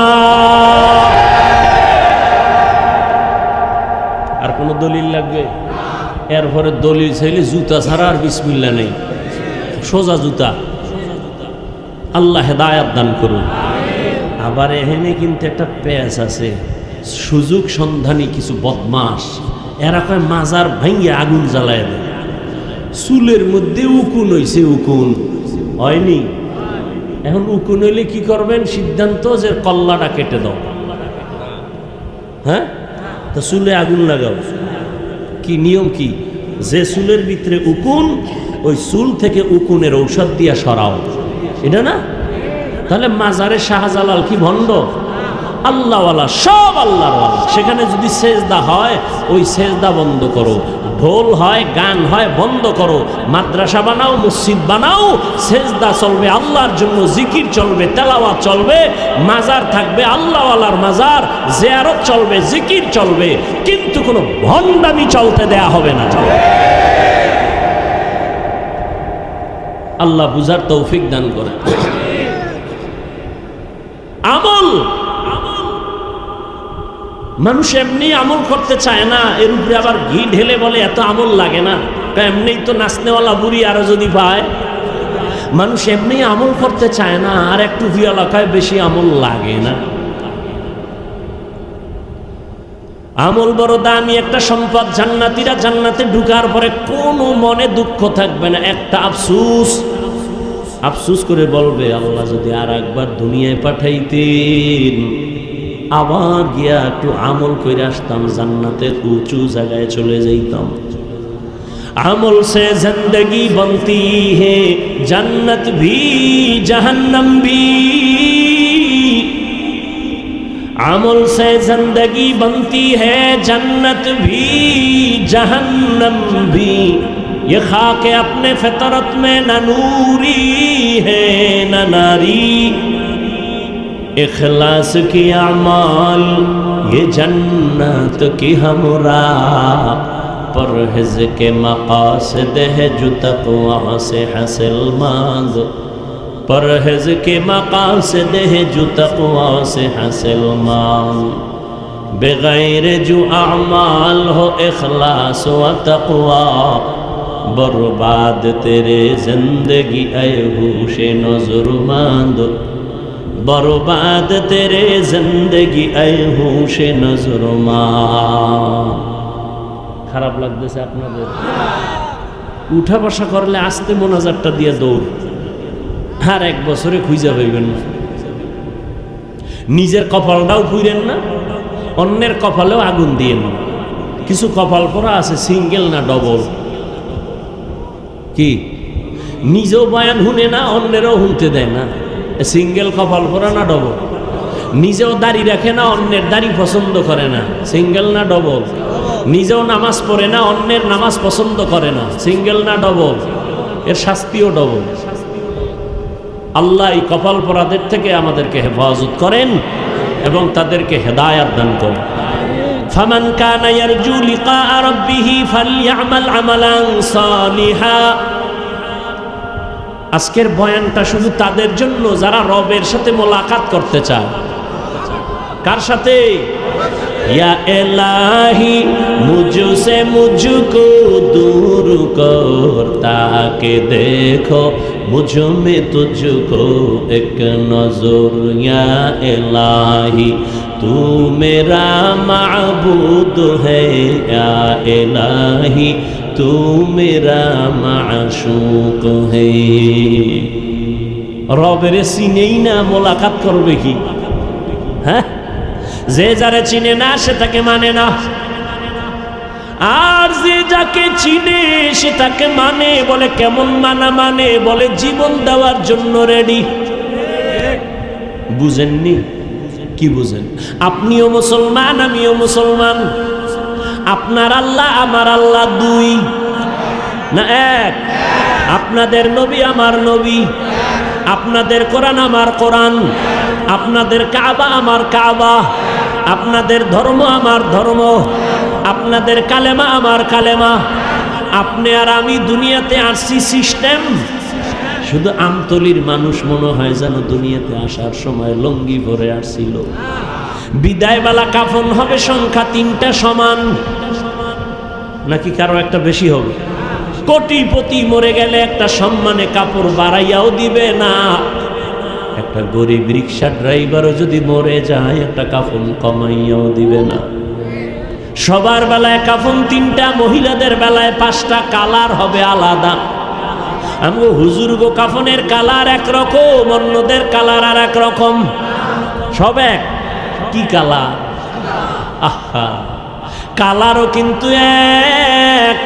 আর কোন দলিল লাগবে? এরপরে দলিল চাইলে জুতা ছাড়া আর বিসমিল্লাহ নেই, সোজা জুতা। আল্লাহ হেদায়াত দান করুন। আবার এখানে কিন্তু একটা পেঁচ আছে, সুযোগ সন্ধানী কিছু বদমাস। এরা কয় মাজার ভাঙ্গে আগুন জ্বালায় দেয়। চুলের মধ্যে উকুন হইছে, উকুন হয়নি। এখন উকুন হইলে কি করবেন? সিদ্ধান্ত যে কল্লাটা কেটে দাও। হ্যাঁ, তো চুলে আগুন লাগাও। কি নিয়ম? কি যে চুলের ভিতরে উকুন, ওই চুল থেকে উকুনের ঔষধ দিয়া সরাও, এটা না? তাহলে মাজারে শাহজালাল কি ভণ্ড? আল্লাহওয়ালা, সব আল্লাহওয়ালা। সেখানে যদি সেজদা হয়, ওই সেজদা বন্ধ করো। ঢোল হয়, গান হয়, বন্ধ করো। মাদ্রাসা বানাও, মসজিদ বানাও, সেজদা চলবে আল্লাহর জন্য, জিকির চলবে, তেলাওয়াত চলবে, মাজার থাকবে আল্লাহওয়ালার মাজার, জিয়ারত চলবে, জিকির চলবে, কিন্তু কোনো ভণ্ডামি চলতে দেয়া হবে না। আল্লাহ বুঝার তৌফিক দান করে। আমল, মানুষ এমনি আমল করতে চায় না, এর উপরে আবার ঘি ঢেলে বলে এত আমল লাগে না। এমনি তো নাচনেওয়ালা বুড়ি আরো যদি পায়। মানুষ এমনি আমল করতে চায় না, আর একটু ভিয়ালা খায়, বেশি আমল লাগে না। আমল বড় দামি একটা সম্পদ। জান্নাতীরা জান্নাতে ঢুকার পরে কোনো মনে দুঃখ থাকবে না। একটা আফসুস, আফসুস করে বলবে, আল্লাহ যদি আর একবার দুনিয়ায় পাঠাইতেন, আবার গিয়া একটু আমল করে আসতাম, জান্নাতের উঁচু জায়গায় চলে যাইতাম। আমল সে জিंदगी बनती है, जन्नत भी जहन्नम भी। আমল से जिंदगी बनती है, जन्नत भी जहन्नम भी। ये खाके अपने फितरत में न नूरी है न नारी। इखलास की अमाल ये जन्नत की हमरा, परहेज के मकासद है जो तक़वा से हासिल मांग। परहेज के मकासद है जो तक़वा से हासिल मांग। बगैर जो अमाल हो इखलास व तक़वा, बर्बाद तेरे जिंदगी ऐ होशे नज़रमंद। बर्बाद तेरे जिंदगी ऐ होशे नज़रमंद। খারাপ লাগতেছে আপনাদের? উঠা বসা করলে আস্তে মোনাজাতটা দিয়ে দৌড়, আর এক বছরে খুঁজে পাইবেন না। নিজের কপালটাও পুইরেন না, অন্যের কপালেও আগুন দিয়েন না। কিছু কপাল পরা আছে সিঙ্গেল না ডবল। কি নিজেও বয়ান শুনে না, অন্যেরও শুনতে দেয় না। সিঙ্গেল কপাল পরা না ডবল? নিজেও দাড়ি রাখে না, অন্যের দাড়ি পছন্দ করে না, সিঙ্গেল না ডবল? নিজেও নামাজ পড়ে না, অন্যের নামাজ পছন্দ করে না, সিঙ্গেল না ডবল? এর শাস্তিও ডবল। আল্লাহ এই কপাল পরাদের থেকে আমাদেরকে হেফাজত করেন এবং তাদেরকে হেদায়াত দান করেন। ফামান কানা ইয়ারজু লিকা রাব্বিহি ফালইআমাল আমালান সালিহা। আজকের বয়ানটা শুধু তাদের জন্য যারা রবের সাথে মোলাকাত করতে চায়। কার সাথে? या इलाही मुझसे मुझको दूर कर, ताकि देखो मुझ में तुझको एक नजर। या इलाही तू मेरा माबूद है, या इलाही तू मेरा माशूक है। রবের চিনেই না, মোলাকাত করবে কি? হ্যাঁ, যে যারে চিনে না সে তাকে মানে না, আর যে যাকে চিনে সে তাকে মানে। বলে কেমন মানা? মানে বলে জীবন দেওয়ার জন্য রেডি। বুঝেননি? কি বুঝেন? আপনিও মুসলমান, আমিও মুসলমান। আপনার আল্লাহ আমার আল্লাহ দুই না এক? আপনাদের নবী আমার নবী, আপনাদের কোরআন আমার কোরআন, আপনাদের কাবা আমার কাবা, আপনাদের ধর্ম আমার ধর্ম, আপনাদের কালেমা আমার কালেমা। আপনি আর আমি দুনিয়াতে আসছি সিস্টেম। শুধু আমতলির মানুষ মনে হয় যেন দুনিয়াতে আসার সময় লঙ্গি পরে আসছিল। বিদায়বেলা কাফন হবে সংখ্যা 3টা সমান, নাকি কারো একটা বেশি হবে? কোটিপতি মরে গেলে একটা সম্মানে কাপড় বাড়াইয়াও দিবে না। একটা গরিব রিক্সা ড্রাইভারও যদি মরে যায় একটা কাফন কমাইয়াও দিবে না। সবার বেলায় কাফন 3টা, মহিলাদের বেলায় 5টা, কালার হবে আলাদা। আমগো হুজুর গো কাফনের কালার একরকম, অন্যদের কালার আর একরকম। সব এক, কি কালার? আহা, কালারও কিন্তু এক।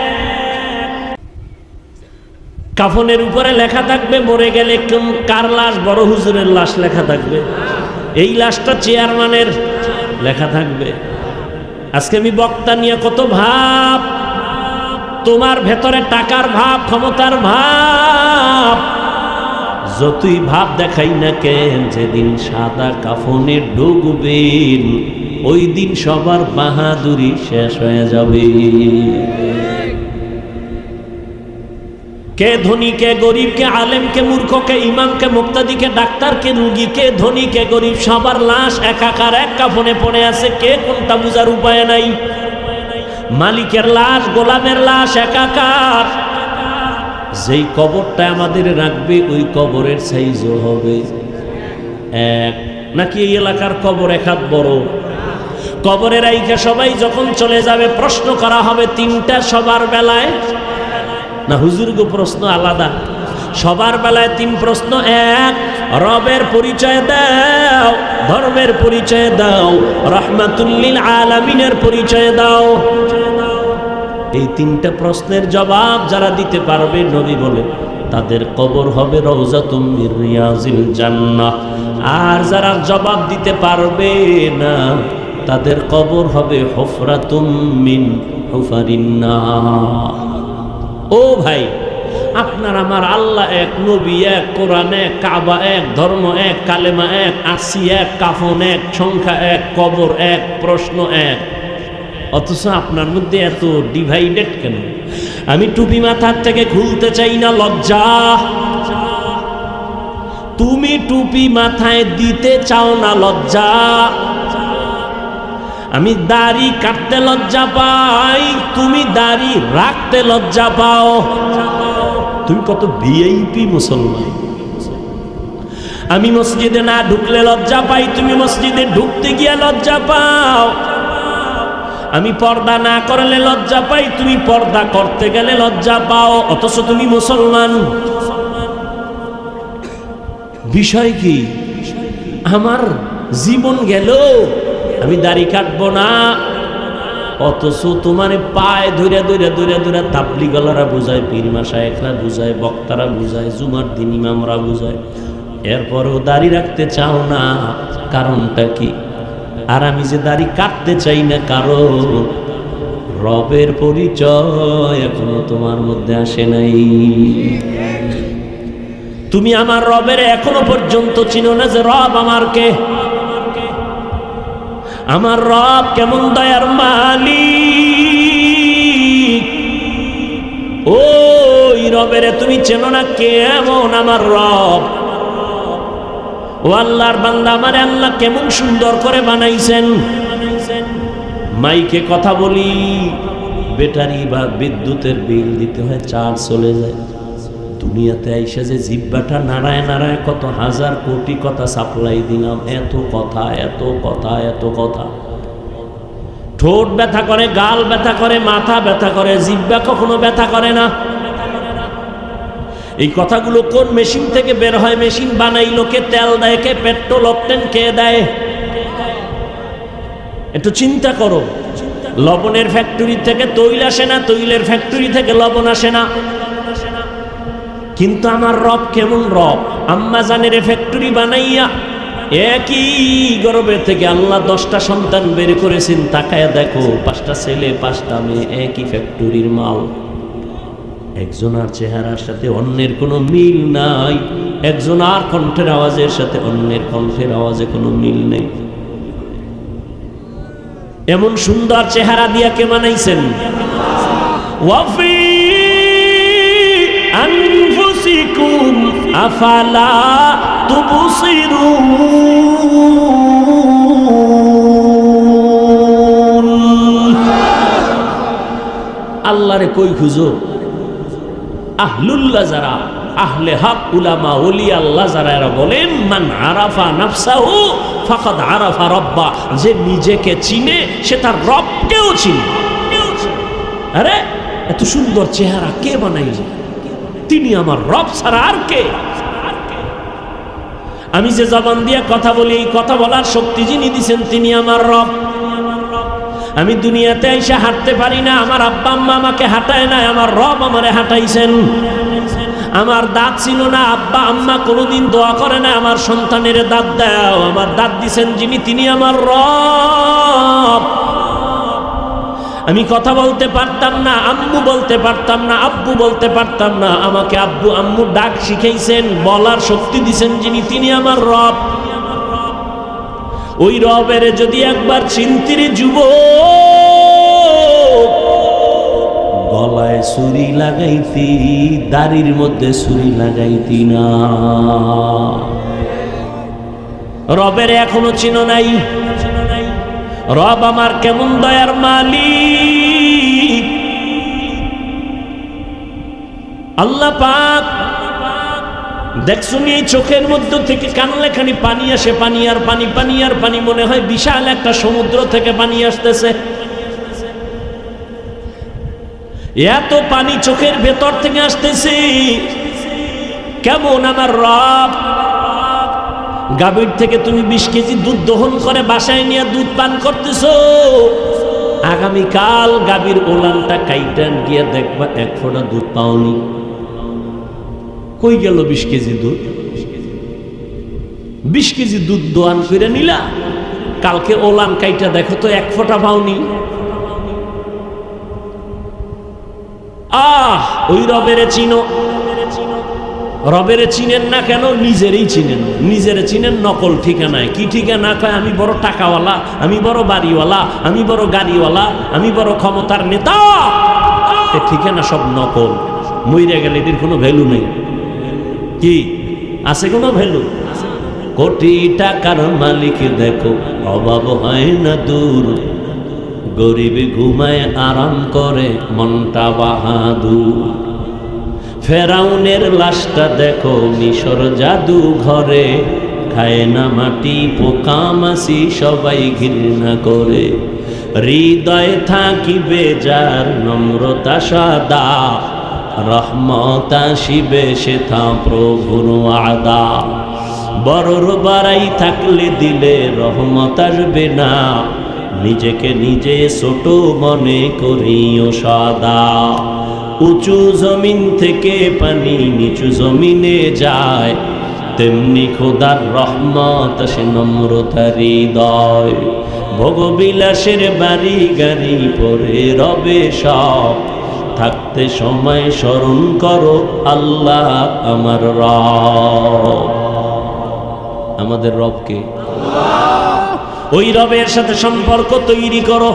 কাফনের উপরে লেখা থাকবে মরে গেলে কার লাশ, বড় হুজুরের লাশ লেখা থাকবে। এই লাশটা চেয়ারম্যানের লেখা থাকবে। আজকে আমি বক্তা নিয়ে কত ভাব, তোমার ভেতরে টাকার ভাব, ক্ষমতার ভাব, যতই ভাব দেখাই না কেন, যেদিন সাদা কাফনে ঢুকবেন ওই দিন সবার বাহাদুরি শেষ হয়ে যাবে। কে ধনী কে গরিব, কে আলেম কে মূর্খ, কে ইমাম কে মুক্তাদি, কে ডাক্তার কে রুগী, কে ধনী কে গরিব, সবার লাশ একাকার এক কাফনে পড়ে আছে। কে কোনটা বুঝার উপায় নাই। মালিকের লাশ, গোলামের লাশ একাকার। যেই কবরটা আমাদের রাখবে ওই কবরের সাইজও হবে এক, নাকি এই এলাকার কবর এক হাত বড়? কবরের আইকে সবাই যখন চলে যাবে প্রশ্ন করা হবে 3টা সবার বেলায়, না হুজুর গো প্রশ্ন আলাদা? সবার বেলায় 3 প্রশ্ন। এক, রবের পরিচয় দাও, ধর্মের পরিচয় দাও, রাহমাতুল লিল আলামিনের পরিচয় দাও। এই 3টা প্রশ্নের জবাব যারা দিতে পারবে, নবী বলে তাদের কবর হবে রওজাতুম মির রিয়াজিল জান্নাহ। আর যারা জবাব দিতে পারবে না তাদের কবর হবে হুফরাতুম মিন হুফারিন নার। ও ভাই, আপনার আমার আল্লাহ এক, নবী এক, কোরআন এক, কাবা এক, ধর্ম এক, কালেমা এক, আসি এক, কাফন এক, সংখ্যা এক, কবর এক, প্রশ্ন এক। অথচ আপনার মধ্যে এত ডিভাইডেড কেন? আমি টুপি মাথার থেকে খুলতে চাই না, লজ্জা। তুমি টুপি মাথায় দিতে চাও না, লজ্জা। আমি দাড়ি কাটতে লজ্জা পাই, তুমি দাড়ি রাখতে লজ্জা পাও। তুমি কত ভিআইপি মুসলমান। আমি মসজিদে না ঢুকলে লজ্জা পাই, তুমি মসজিদে ঢুকতে গিয়ে লজ্জা পাও। আমি পর্দা না করলে লজ্জা পাই, তুমি পর্দা করতে গেলে লজ্জা পাও। অথচ তুমি মুসলমান। বিষয় কি? আমার জীবন গেল, আমি দাড়ি কাটবো না। অথচ তোমার পায়ে ধরে ধরে ধরে ধরে তাবলিগলারা বুঝায়, পীর মাশায়েখরা বুঝায়, বক্তারা বুঝায়, জুমার দিন ইমামরা বুঝায়, এরপরেও দাড়ি রাখতে চাও না। কারণটা কি? আর আমি যে দাড়ি কাটতে চাই না, কারণ রবের পরিচয় এখনো তোমার মধ্যে আসে নাই। তুমি আমার রবের এখনো পর্যন্ত চিনো না যে রব আমার কে। আমার রব কেমন দয়ার মালিক, ওই রবের তুমি চেনো না কেমন আমার রব। ও আল্লাহর বান্দা, আমারে আল্লাহ কেমন সুন্দর করে বানাইছেন। মাইকে কথা বলি, ব্যাটারি বা বিদ্যুতের বিল দিতে হয়, চার্জ চলে যায়। দুনিয়াতে আইসা যে জিব্বাটা নাড়ায় নাড়ায় কত হাজার কোটি কথা সাপ্লাই দিলাম, এত কথা এত কথা এত কথা। ঠোঁট ব্যথা করে, গাল ব্যথা করে, মাথা ব্যথা করে, জিব্বা কখনো ব্যথা করে না। এই কথাগুলো কোন মেশিন থেকে বের হয়? মেশিন বানাইলো কে? তেল দেয় কে? পেট্রোল অকটেন কে দেয়? একটু চিন্তা করো। লবণের ফ্যাক্টরি থেকে তৈল আসে না, তৈলের ফ্যাক্টরি থেকে লবণ আসে না। কিন্তু আমার রব কেমন রব? আম্মা জানের ফ্যাক্টরি বানাইয়া একই গর্ভে থেকে আল্লাহ 10টা সন্তান বের করেছেন। তাকায়া দেখো, 5টা ছেলে 5টা মেয়ে, একই ফ্যাক্টরির মাল। একজনের চেহারার সাথে অন্যের কোনো মিল নাই, একজনের কণ্ঠের আওয়াজের সাথে অন্যের কণ্ঠের আওয়াজে কোনো মিল নেই। এমন সুন্দর চেহারা দিয়া কে বানাইছেন? ওয়াফি আনফুসিকুম আফালা তুবসিরুন। আল্লাহরে কই খুঁজো? আহলুল্লাহ যারা, আহলে হক উলামা ওলি আল্লাহ যারা, এরা বলেন মান আরাফা নাফসাহু ফাকাদ আরাফা রাব্বা। যে নিজেকে চিনে সে তার রবকেও চিনে। আরে এত সুন্দর চেহারা কে বানাইছে? তিনি আমার রব ছাড়া আর কে? আমি যে জবান দিয়ে কথা বলি, এই কথা বলার শক্তি যিনি দিয়েছেন তিনি আমার রব। আমি দুনিয়াতে এসে হাঁটতে পারি না, আমার আব্বা আম্মা আমাকে হাঁটায় না, আমার রব আমারে হাঁটাইছেন। আমার দাঁত ছিল না, আব্বা আম্মা কোনোদিন দোয়া করে না আমার সন্তানের দাঁত দাও। আমার দাঁত দিছেন যিনি, তিনি আমার রব। আমি কথা বলতে পারতাম না, আম্মু বলতে পারতাম না, আব্বু বলতে পারতাম না, আমাকে আব্বু আম্মু ডাক শিখাইছেন, বলার শক্তি দিছেন যিনি, তিনি আমার রব। ওই রবের যদি একবার চিন্তিরে যুবক, গলায় ছুরি লাগাইতি, দাড়ির মধ্যে ছুরি লাগাইতি না। রবের এখনো চিনো নাই? রব আমার কেমন দয়ার মালিক। আল্লাহ পাক দেখছো নি, চোখের মধ্য থেকে কানলে খানি পানি আসে, পানি আর পানি, পানি আর পানি, মনে হয় বিশাল একটা সমুদ্র থেকে পানি আসতেছে। এত পানি চোখের ভেতর থেকে আসতেছে। কেমন আমার রব? গাভীর থেকে তুমি 20 কেজি দুধ দহন করে বাসায় নিয়ে দুধ পান করতেছো। আগামীকাল গাভীর ওলানটা কাইটান গিয়ে দেখবা 1 ফোঁটা দুধ পাওনি। কই গেল 20 কেজি দুধ? 20 কেজি দুধ দোয়ান করে নিলা, কালকে ওলান কাইটা দেখো তো 1 ফোঁটা পাওনি। ওই রবেরে চিনো। রবেরে চিনেন না কেন? নিজেরই চিনেন। নিজেরে চিনেন নকল ঠিকানায়। কি ঠিকানা? কয় আমি বড় টাকাওয়ালা, আমি বড় বাড়িওয়ালা, আমি বড় গাড়িওয়ালা, আমি বড় ক্ষমতার নেতা। ঠিকানা সব নকল। মইরা গেলে এটির কোনো ভ্যালু নেই। কি আছে কোনো ভ্যালু? কোটি টাকার মালিক দেখো, অভাব হয় না দূর, গরিব ঘুমায় আরাম করে মনটা বাহাদুর। ফেরাউনের লাশটা দেখো মিশর জাদু ঘরে, খায় না মাটি পোকা মাছি সবাই ঘৃণা করে। হৃদয়ে থাকিবে যার নম্রতা সাদা, রহমত আসিবে সেথা প্রভুর আদা। বড়র বাড়াই থাকলে দিলে রহমত আসবে না, নিজেকে নিজে ছোট মনে করিও সদা। উঁচু জমিন থেকে পানি নিচু জমিনে যায়, তেমনি খোদার রহমত আসে নম্রতার হৃদয়। ভোগবিলাসের বাড়ি গাড়ি পরে রবে সব, থাকতে সময় স্মরণ করো আল্লাহ আমার রব। আমাদের রবকে, ওই রবের সাথে সম্পর্ক তৈরি করো।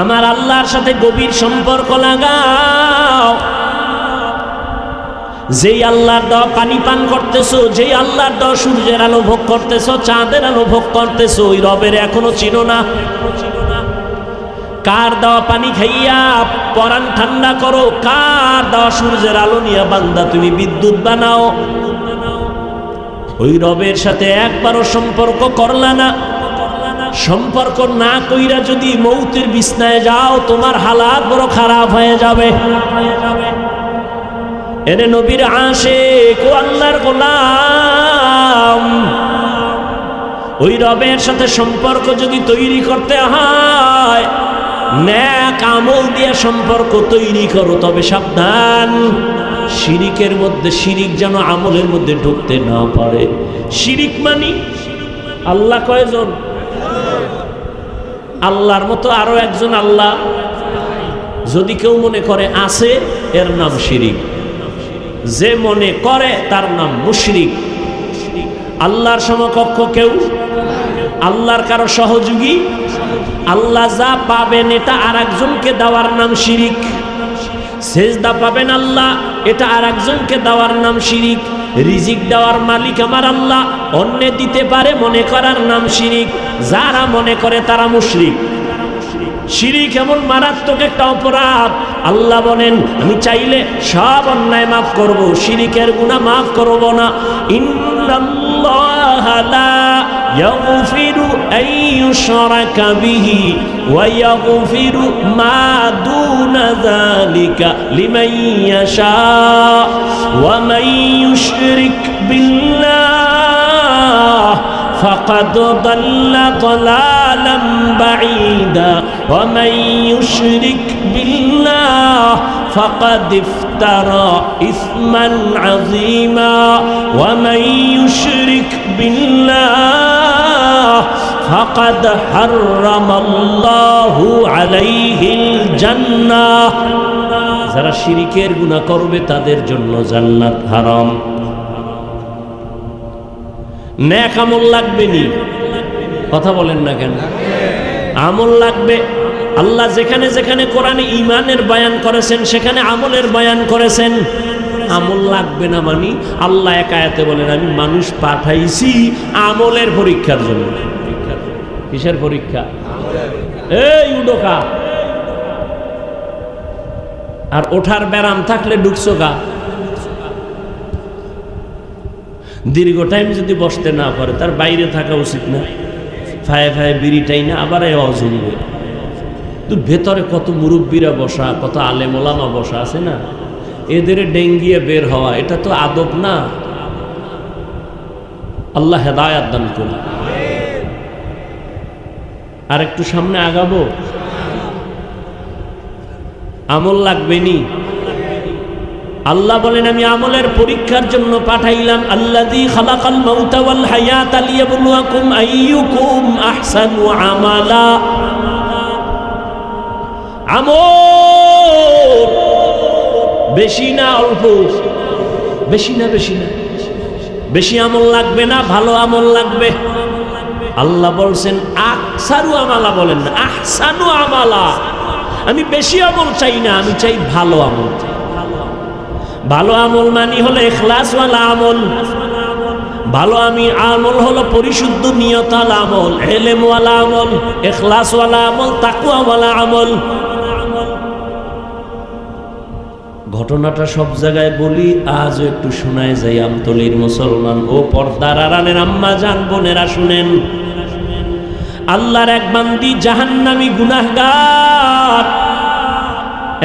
আমার আল্লাহর সাথে গভীর সম্পর্ক লাগাও। যেই আল্লাহর দেওয়া পানি পান করতেছো, যেই আল্লাহর দেওয়া সূর্যের আলো ভোগ করতেছো, চাঁদের আলো ভোগ করতেছো, ওই রবের এখনো চিনো না। কার দেওয়া পানি খাইয়া পরাণ ঠান্ডা করো, কার দেওয়া সূর্যের আলো নিয়ে বান্দা তুমি বিদ্যুৎ বানাও। ওই রবের সাথে একবারও সম্পর্ক করলা না। সম্পর্ক না কইরা যদি মৌতের বিছনায় যাও, তোমার হালাত বড় খারাপ হয়ে যাবে। এরে নবীর আশিক ও আল্লাহর গোলাম, ওই রবের সাথে সম্পর্ক যদি তৈরি করতে হয়, নেক আমল দিয়ে সম্পর্ক তৈরি করো। তবে সাবধান, শিরিকের মধ্যে, শিরিক যেন আমলের মধ্যে ঢুকতে না পারে। শিরিক মানি আল্লাহ কয়জন? আল্লাহর মতো আরো একজন আল্লাহ যদি কেউ মনে করে আছে, এর নাম শিরিক। যে মনে করে তার নাম মুশরিক। আল্লাহর সমকক্ষ কেউ, আল্লাহর কারো সহযোগী, আল্লাহ যা পাবেন এটা আর একজনকে দেওয়ার নাম শিরিক। সেজদা পাবেন আল্লাহ, এটা আর একজনকে দেওয়ার নাম শিরিক। রিজিক দেওয়ার মালিক আমার আল্লাহ, অন্যে দিতে পারে মনে করার নাম শিরিক। যারা মনে করে তারা মুশরিক। শিরিক এমন মারাত্মক একটা অপরাধ, আল্লাহ বলেন আমি চাইলে সব অন্যায় মাফ করব, শিরিকের গুনাহ মাফ করব না। ইন্নাল্লাহা লা ইয়াগফিরু আন ইউশরাকা বিহি ওয়া ইয়াগফিরু মা দুনা যালিকা লিমান ইয়াশা ওয়া মান ইউশরিক বিল্লাহ فقد ضل ضلالا بعيدا ومن يشرك بالله فقد افترى إثما عظيما ومن يشرك بالله فقد حرم الله عليه الجنة যারা শিরিকের গুনাহ করবে তাদের জন্য জান্নাত হারাম। নেক আমল লাগবে নি? কথা বলেন না কেন? আমল লাগবে। আল্লাহ যেখানে যেখানে কোরআনে ঈমানের বয়ান করেছেন সেখানে আমলের বয়ান করেছেন। আমল লাগবে না মানি আল্লাহ এক আয়াতে বলেন আমি মানুষ পাঠাইছি আমলের পরীক্ষার জন্য। কিসের পরীক্ষা? এই উডোকা আর ওঠার ব্যারাম থাকলে ঢুকছো গা। দীর্ঘ টাইম যদি বসতে না পারে তার বাইরে থাকা উচিত না। ফায়ে ফায়ে বিড়িটাই না আবার অজমবে। তো ভেতরে কত মুরব্বীরা বসা, কত আলেম ওলামা বসা আছে না, এদের ডেঙ্গিয়ে বের হওয়া এটা তো আদব না। আল্লাহ হেদায়াত দান করুন। আর একটু সামনে আগাবো। আমল লাগবে নি? আল্লাহ বলেন আমি আমলের পরীক্ষার জন্য পাঠাইলাম। আল্লাযী খালাকাল মাউতা ওয়াল হায়াতা লিয়াবলুয়াকুম আইয়ুকুম আহসানু আমালা। আমল বেশি না অল্প? বেশি না, বেশি না। বেশি আমল লাগবে না, ভালো আমল লাগবে। আল্লাহ বলছেন আকসারু আমালা, বলেন না আহসানু আমালা। আমি বেশি আমল চাই না, আমি চাই ভালো আমল। ভালো আমল মানি হলো ইখলাসওয়ালা আমল। ভালো আমল হলো পরিশুদ্ধ নিয়তওয়ালা আমল, ইলমওয়ালা আমল, ইখলাসওয়ালা আমল, তাকওয়াওয়ালা আমল। ঘটনাটা সব জায়গায় বলি, আজও একটু শোনায় যাই। আমতলির মুসলমান ও পর্দার আড়ালের আম্মা জান বোনেরা শুনেন। আল্লাহর এক বান্দি জাহান্নামী গুনাহগার,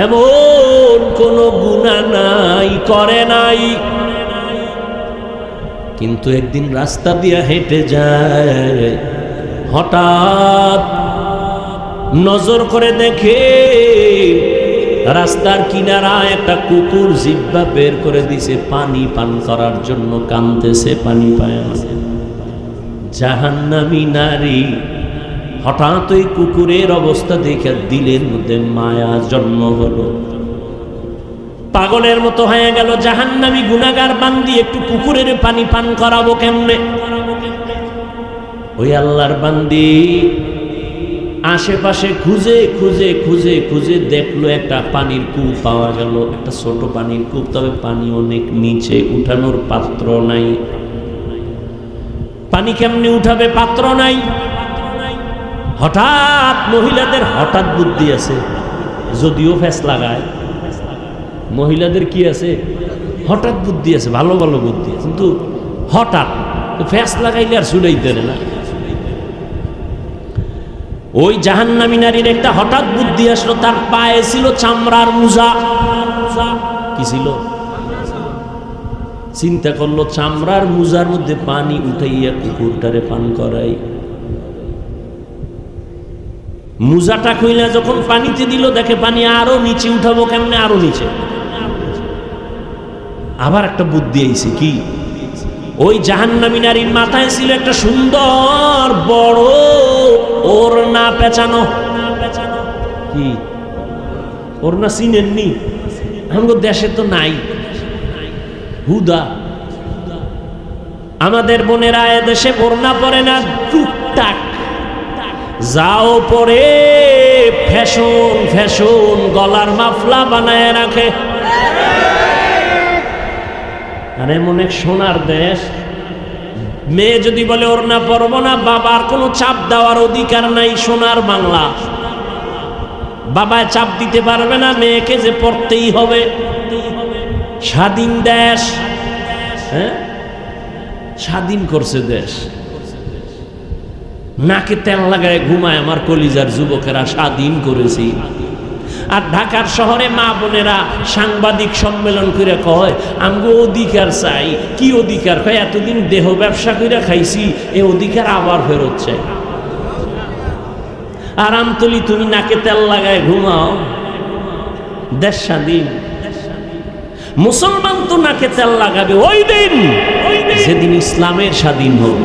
এমন কোন গুনাহ নাই, করে নাই, কিন্তু একদিন রাস্তা দিয়ে হেঁটে যায়, হঠাৎ নজর করে দেখে রাস্তার কিনারায় একটা কুকুর জিহ্বা বের করে দিছে পানি পান করার জন্য, কাঁদতেছে, পানি পায় না। জাহান্নামী নারী হঠাৎ ওই কুকুরের অবস্থা দেখে দিলের মধ্যে মায়া জন্ম হলো, পাগলের মতো হয়ে গেল। জাহান্নামী গুনাহগার বান্দি একটু কুকুরের পানি পান করাবো কেমনে? ওই আল্লাহর বান্দি আশেপাশে খুঁজে খুঁজে খুঁজে খুঁজে দেখলো একটা পানির কূপ পাওয়া গেল, একটা ছোট পানির কূপ, তবে পানি অনেক নিচে, উঠানোর পাত্র নাই। পানি কেমনে উঠাবে? পাত্র নাই। হঠাৎ মহিলাদের হঠাৎ বুদ্ধি আছে, যদিও ফ্যাস লাগায়, মহিলাদের কি আছে? হঠাৎ বুদ্ধি আছে, ভালো ভালো বুদ্ধি, কিন্তু হঠাৎ ফ্যাস লাগাইলে আর ছুটাইতে না। ওই জাহান্নামী নারীর একটা হঠাৎ বুদ্ধি আসলো, তার পায়ে ছিল চামড়ার মোজা। কি ছিল? চিন্তা করলো চামড়ার মোজার মধ্যে পানি উঠাইয়া কুকুরটারে পান করাই। মোজাটা খুইলা যখন পানিতে দিল, দেখে পানি আরো নিচে, উঠাবো কেমনে? আরো নিচে। আবার একটা বুদ্ধি আইছে কি, ওই জাহান্নামী নারীর মাথায় ছিল একটা সুন্দর বড় ওড়না পেঁচানো। কি ওড়না চিনেননি? আমাদের দেশে তো নাই, হুদা। আমাদের বোনেরা এদেশে ওড়না পরে না, টুকটাক যাও পরে ফ্যাশন ফ্যাশন গলার মাফলা বানায় রাখে। আর এমন এক সোনার দেশ, মেয়ে যদি বলে ওড়না পরবো না, বাবার কোনো চাপ দেওয়ার অধিকার নাই। সোনার বাংলা, বাবায় চাপ দিতে পারবে না মেয়েকে যে পড়তেই হবে। স্বাধীন দেশ, হ্যাঁ স্বাধীন করছে দেশ। নাকে তেল লাগায় ঘুমায় আমার কলিজার যুবকেরা, স্বাধীন করেছি। আর ঢাকার শহরে মা বোনেরা সাংবাদিক সম্মেলন করে কয় আমগো অধিকার চাই। কি অধিকার? কয় এতদিন দেহ ব্যবসা করে খাইছি, এ অধিকার আবার ফেরত চাই। আরামতলি তুমি নাকে তেল লাগায় ঘুমাও, দেশ স্বাধীন। মুসলমান তো নাকে তেল লাগাবে ওই দিন যেদিন ইসলামের স্বাধীন হোক।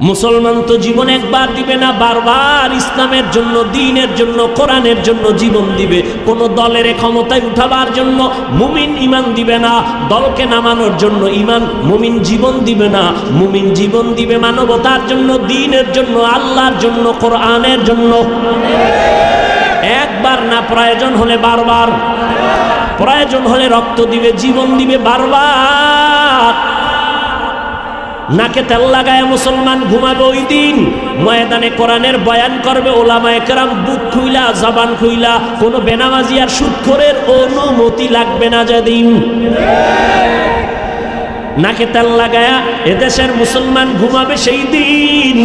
মুসলমান তো জীবন একবার দিবে না, বারবার ইসলামের জন্য, দ্বীনের জন্য, কোরআনের জন্য জীবন দিবে। কোন দলের ক্ষমতায় উঠাবার জন্য মুমিন ঈমান দিবে না, দলকে নামানোর জন্য ঈমান মুমিন জীবন দিবে না। মুমিন জীবন দিবে মানবতার জন্য, দ্বীনের জন্য, আল্লাহর জন্য, কোরআনের জন্য। একবার না, প্রয়োজন হলে বারবার, প্রয়োজন হলে রক্ত দিবে, জীবন দিবে বারবার। নাকে তেল লাগায় মুসলমান ঘুমাবে ওই দিন। ময়দানে কোরআনের বয়ান করবে ওলামায়ে কেরাম, বুক খুইলা, জবান খুইলা। কোনো বেনামাজি আর সুদখোরের অনুমতি লাগবে না যেদিন। নাকে তেল লাগায়া এদেশের মুসলমান ঘুমাবে সেই দিন।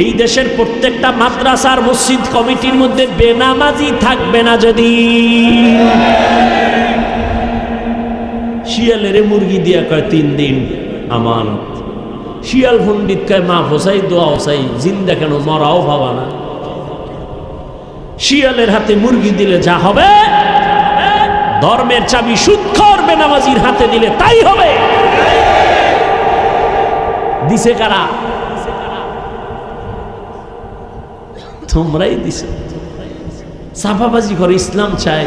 এই দেশের প্রত্যেকটা মাদ্রাসার মসজিদ কমিটির মধ্যে বেনামাজি থাকবে না যেদিন। শিয়ালের মুরগি দিয়া কয় 3 দিন আমানত। শিয়াল পণ্ডিত কয় মা হোসাই দোয়া হোসাই, জিন্দা কেন মরাও ভাবা না। শিয়ালের হাতে মুরগি দিলে যা হবে, ধর্মের চাবি সুদখোর বেনামাজির হাতে দিলে তাই হবে। দিছে কারা? তোমরাই দিছে। সাফাবাজি করে ইসলাম চাই,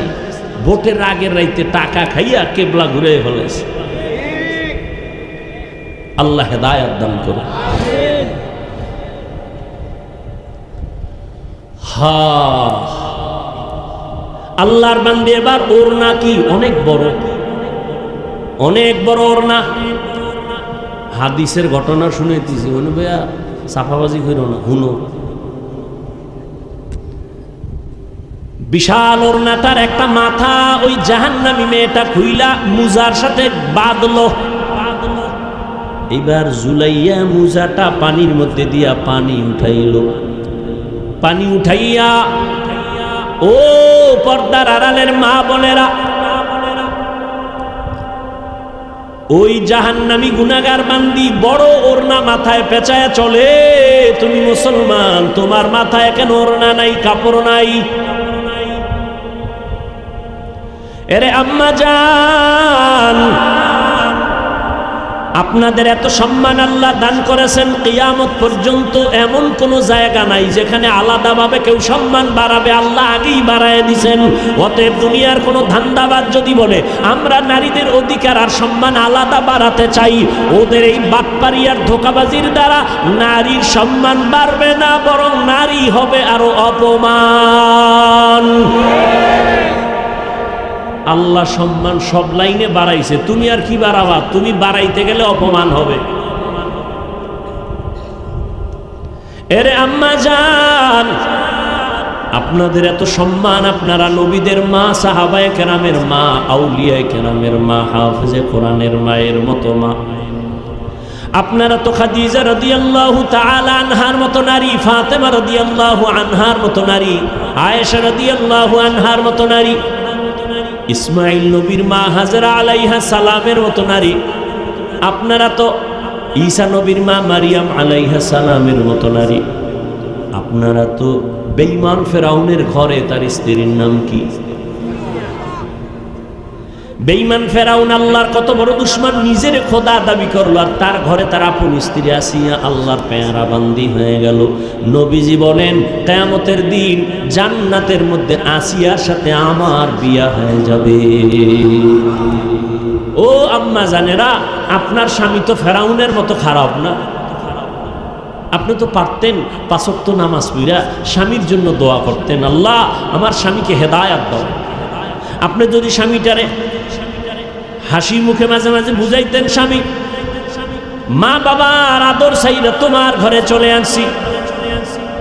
ভোটের আগের রাইতে টাকা খাইয়া কেবলা ঘুরে ফেলেছে। আল্লাহ হেদায়েত দান করুন। আল্লাহর বান্দে এবার ওড়না কি অনেক বড়, অনেক বড় ওড়না। হাদিসের ঘটনা শুনেছি, হনু ভাইয়া সাফাবাজি কইরো না, হুনো। বিশাল ওড়নাটার একটা মাথা ওই জাহান্নামী মেয়েটা খুইলা মুজার সাথে বাঁধলো। এবার জুলাইয়া মুজাটা পানির মধ্যে দিয়া পানি উঠাইল। পানি উঠাইয়া ও পর্দার আড়ালের মা বোনেরা, ওই জাহান্নামী গুনাহগার বান্দি বড় ওড়না মাথায় পেঁচায় চলে। তুমি মুসলমান, তোমার মাথায় কেন ওড়না নাই, কাপড় নাই? এরে আম্মা জান, আপনাদের এত সম্মান আল্লাহ দান করেছেন, কিয়ামত পর্যন্ত এমন কোন জায়গা নাই যেখানে আলাদাভাবে কেউ সম্মান বাড়াবে। আল্লাহ আগেই বাড়ায় দিয়েছেন। অতএব দুনিয়ার কোন ধান্দাবাজ যদি বলে আমরা নারীদের অধিকার আর সম্মান আলাদা বাড়াতে চাই, ওদের এই বাটপারি আর ধোঁকাবাজির দ্বারা নারীর সম্মান বাড়বে না, বরং নারী হবে আরো অপমান। আল্লাহ সম্মান সব লাইনে বাড়াইছে, তুমি আর কি বাড়াবা? তুমি বাড়াইতে গেলে অপমান হবে। এরে আম্মা জান, আপনাদের এত সম্মান, আপনারা নবীদের মা, সাহাবায়ে কেরামের মা, আউলিয়ায়ে কেরামের মা, হাফেজে কোরআনের মায়ের মতো মা। আপনারা তো খাদিজা রাদিয়াল্লাহু তাআলা আনহার মতো নারী, ফাতেমা রাদিয়াল্লাহু আনহার মতো নারী, আয়েশা রাদিয়াল্লাহু আনহার মতো নারী, ইসমাইল নবীর মা হাজরা আলাইহা সালামের মতো নারী। আপনারা তো ঈসা নবীর মা মারিয়াম আলাইহা সালামের মতো নারী। আপনারা তো বেঈমান ফেরাউনের ঘরে তার স্ত্রীর নাম কি? বেঈমান ফেরাউন আল্লাহর কত বড় দুশমন, নিজের খোদা দাবি করলো, আর তার ঘরে তার আপন স্ত্রী আসিয়া আল্লাহর পেয়ারা বান্দি হয়ে গেল। নবীজি বলেন কিয়ামতের দিন জান্নাতের মধ্যে আসিয়ার সাথে আমার বিয়া হয়ে যাবে। ও আম্মা জানেরা, আপনার স্বামী তো ফেরাউনের মতো খারাপ না। আপনি তো পারতেন 5 ওয়াক্ত নামাজ পড়া স্বামীর জন্য দোয়া করতেন, আল্লাহ আমার স্বামীকে হেদায়েত দাও। আপনি যদি স্বামীটারে হাসি মুখে মাঝে মাঝে বুঝাইতেন, স্বামী মা বাবার আদর চাইলে তোমার ঘরে চলে আসি,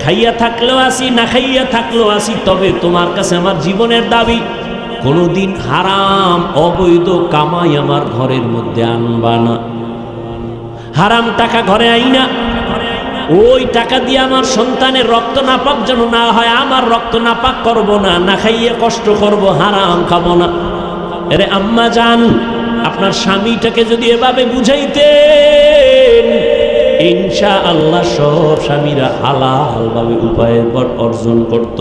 খাইয়া থাকলেও আসি না খাইয়া থাকলেও আসি, তবে তোমার কাছে আমার জীবনের দাবি, কোনোদিন হারাম অবৈধ কামাই আমার ঘরের মধ্যে আনবা না। হারাম টাকা ঘরে আইনা ওই টাকা দিয়ে আমার সন্তানের রক্ত নাপাক যেন না হয়, আমার রক্ত নাপাক করব না, না খাইয়ে কষ্ট করব, হারাম খাবো না। আরে আম্মা জান, আপনার স্বামীটাকে যদি এভাবে বুঝাইতেন, ইনশাআল্লাহ সব স্বামীরা হালাল ভাবে উপায়ের পর অর্জন করত,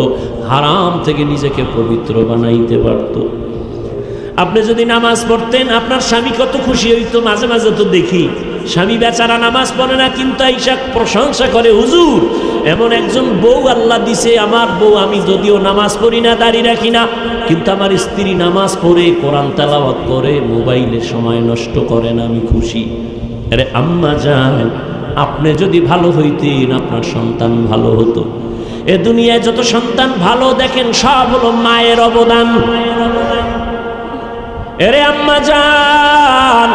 হারাম থেকে নিজেকে পবিত্র বানাইতে পারত। আপনি যদি নামাজ পড়তেন, আপনার স্বামী কত খুশি হইতো। মাঝে মাঝে তো দেখি স্বামী বেচারা নামাজ পড়ে না, কিন্তু আইসা প্রশংসা করে, হুজুর এমন একজন বউ আল্লাহ দিছে, আমার বউ, আমি যদিও নামাজ পড়ি না, দাড়ি রাখি না, কিন্তু আমার স্ত্রী নামাজ পড়ে, কোরআন তেলাওয়াত করে, মোবাইলে সময় নষ্ট করে না, আমি খুশি। আরে আম্মা জান, আপনি যদি ভালো হইতেন আপনার সন্তান ভালো হতো। এ দুনিয়ায় যত সন্তান ভালো দেখেন সব হলো মায়ের অবদান। এরে আম্মা জান,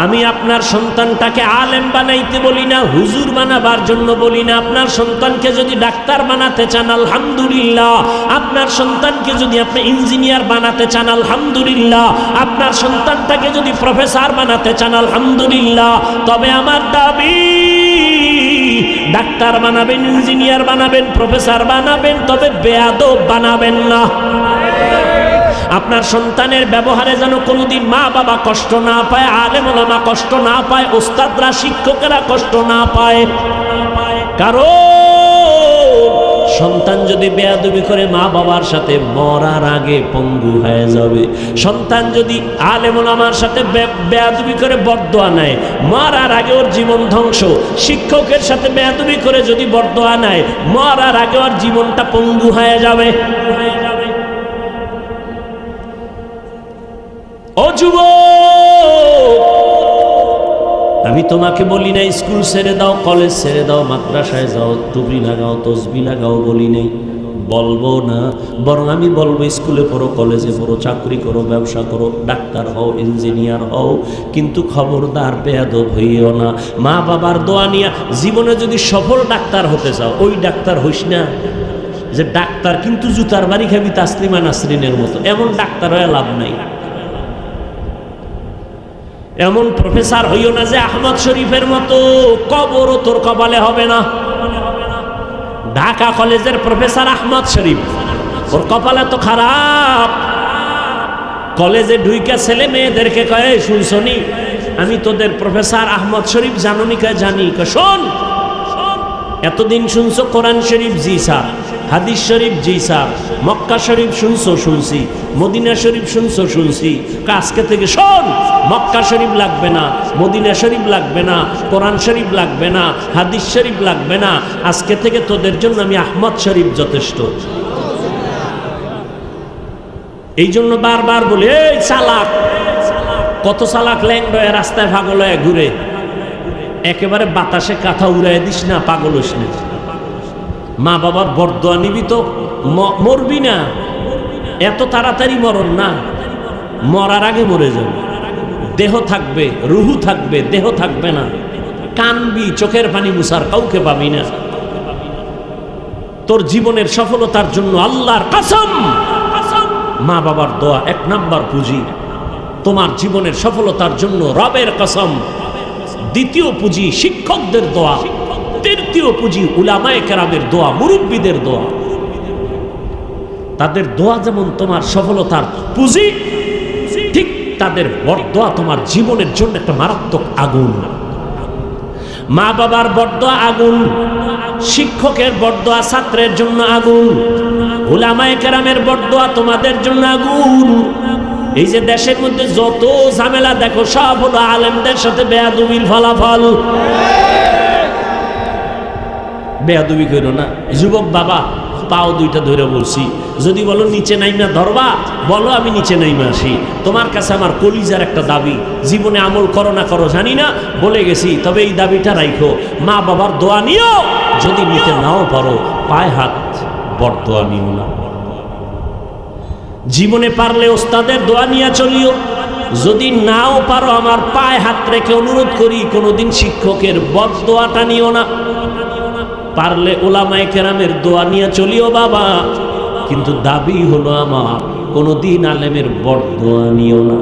আমি আপনার সন্তানটাকে আলেম বানাইতে বলি না, হুজুর বানাবার জন্য বলি না। আপনার সন্তানকে যদি ডাক্তার বানাতে চান আলহামদুলিল্লাহ, আপনার সন্তানকে যদি আপনি ইঞ্জিনিয়ার বানাতে চান আলহামদুলিল্লাহ, আপনার সন্তানটাকে যদি প্রফেসর বানাতে চান আলহামদুলিল্লাহ, তবে আমার দাবি ডাক্তার বানাবেন, ইঞ্জিনিয়ার বানাবেন, প্রফেসর বানাবেন, তবে বেয়াদব বানাবেন না। আপনার সন্তানের ব্যবহারে যেন কোনোদিন মা বাবা কষ্ট না পায়, আলেম ওলামা কষ্ট না পায়, ওস্তাদরা শিক্ষকেরা কষ্ট না পায়। কারণ সন্তান যদি বেয়াদবি করে মা বাবার সাথে মরার আগে পঙ্গু হয়ে যাবে। সন্তান যদি আলেম ওলামার সাথে বেয়াদবি করে বরদোয়া নেয়, মরার আগে ওর জীবন ধ্বংস। শিক্ষকের সাথে বেয়াদবি করে যদি বরদোয়া নেয়, মরার আগে ওর জীবনটা পঙ্গু হয়ে যাবে। ও যুবক, আমি তোমাকে বলি নাই স্কুল ছেড়ে দাও, কলেজ ছেড়ে দাও, মাদ্রাসায় যাও, টুপি লাগাও, তসবি লাগাও, বলি নাই, বলবো না। বরং আমি বলবো স্কুলে পড়ো, কলেজে পড়ো, চাকরি করো, ব্যবসা করো, ডাক্তার হও, ইঞ্জিনিয়ার হও, কিন্তু খবরদার বেয়াদব হইও না। মা বাবার দোয়া নিয়ে জীবনে যদি সফল ডাক্তার হতে চাও, ওই ডাক্তার হইস না যে ডাক্তার কিন্তু জুতার বাড়ি খাবি তাসলিমা নাসরিনের মতো, এমন ডাক্তার হয়ে লাভ নাই। এমন প্রফেসর হইও না যে আহমদ শরীফের মতো, কবরও তোর কপালে হবে না। ঢাকা কলেজের প্রফেসর আহমদ শরীফ, ওর কপালে তো খারাপ। কলেজে ঢুইকা ছেলে মেয়েদেরকে কয়, শুনছনি আমি তোদের প্রফেসর আহমদ শরীফ, জানুনি? কয় জানি। কয় শোন, এতদিন শুনছো কোরআন শরীফ? জি স্যার। হাদিস শরীফ? জি স্যার। মক্কা শরীফ শুনছো? শুনছি। মদিনা শরীফ শুনছো? শুনছি। আজকে থেকে শোন, মক্কা শরীফ লাগবে না, মদিনা শরীফ লাগবে না, কোরআন শরীফ লাগবে না, হাদিস শরীফ লাগবে না, আজকে থেকে তোদের জন্য আমি আহমদ শরীফ যথেষ্ট। এই জন্য বারবার বলি, এই চালাক, কত চালাক ল্যাংড়ায় রাস্তায় পাগল হয়ে ঘুরে, একেবারে বাতাসে কাঁথা উড়াই দিস না, পাগল হইস না। মা বাবার বরদোয়া নিবি তো মরবি না, এত তাড়াতাড়ি মরণ না, মরার আগে মরে যাবে। দেহ থাকবে, রুহু থাকবে, দেহ থাকবে না। কানবি, চোখের পানি মুছার কাউকে পাবি না। তোর জীবনের সফলতার জন্য আল্লাহর কসম, মা বাবার দোয়া 1 নাম্বার পুঁজি। তোমার জীবনের সফলতার জন্য রবের কসম। দ্বিতীয় পুঁজি শিক্ষকদের দোয়া, তৃতীয় পুঁজি উলামায়ে কেরামের দোয়া, মুরব্বীদের দোয়া। তাদের দোয়া যেমন তোমার সফলতার পুঁজি, ঠিক তাদের বরদোয়া তোমার জীবনের জন্য একটা মারাত্মক আগুন। মা বাবার বরদোয়া আগুন, শিক্ষকের বরদোয়া ছাত্রের জন্য আগুন, উলামায়ে কেরামের বরদোয়া তোমাদের জন্য আগুন। এই যে দেশের মধ্যে যত ঝামেলা দেখো সব হলো আলেমদের সাথে বেয়াদবির ফলাফল। বেয়াদবি করো না যুবক বাবা, পাও দুইটা ধরে বলছি, যদি বলো নিচে নাইমা ধরবা, বলো আমি নিচে নাইমা আসি। তোমার কাছে আমার কলিজার একটা দাবি, জীবনে আমল করো না করো জানি না, বলে গেছি, তবে এই দাবিটা রাখো, মা বাবার দোয়া নিও, যদি নিতে নাও পারো পায়ে হাত বরদোয়া নিও না। জীবনে পারলে ওস্তাদের দোয়া নিয়ে চলিও, যদি নাও পারো আমার পায়ে হাত রেখে অনুরোধ করি কোনোদিন শিক্ষকের বরদোয়াটা নিও না। পারলে ওলামায়ে কেরামের দোয়া নিয়ে চলিও বাবা, কিন্তু দাবি হলো আমার কোনোদিন আলেমের বরদোয়া নিও না।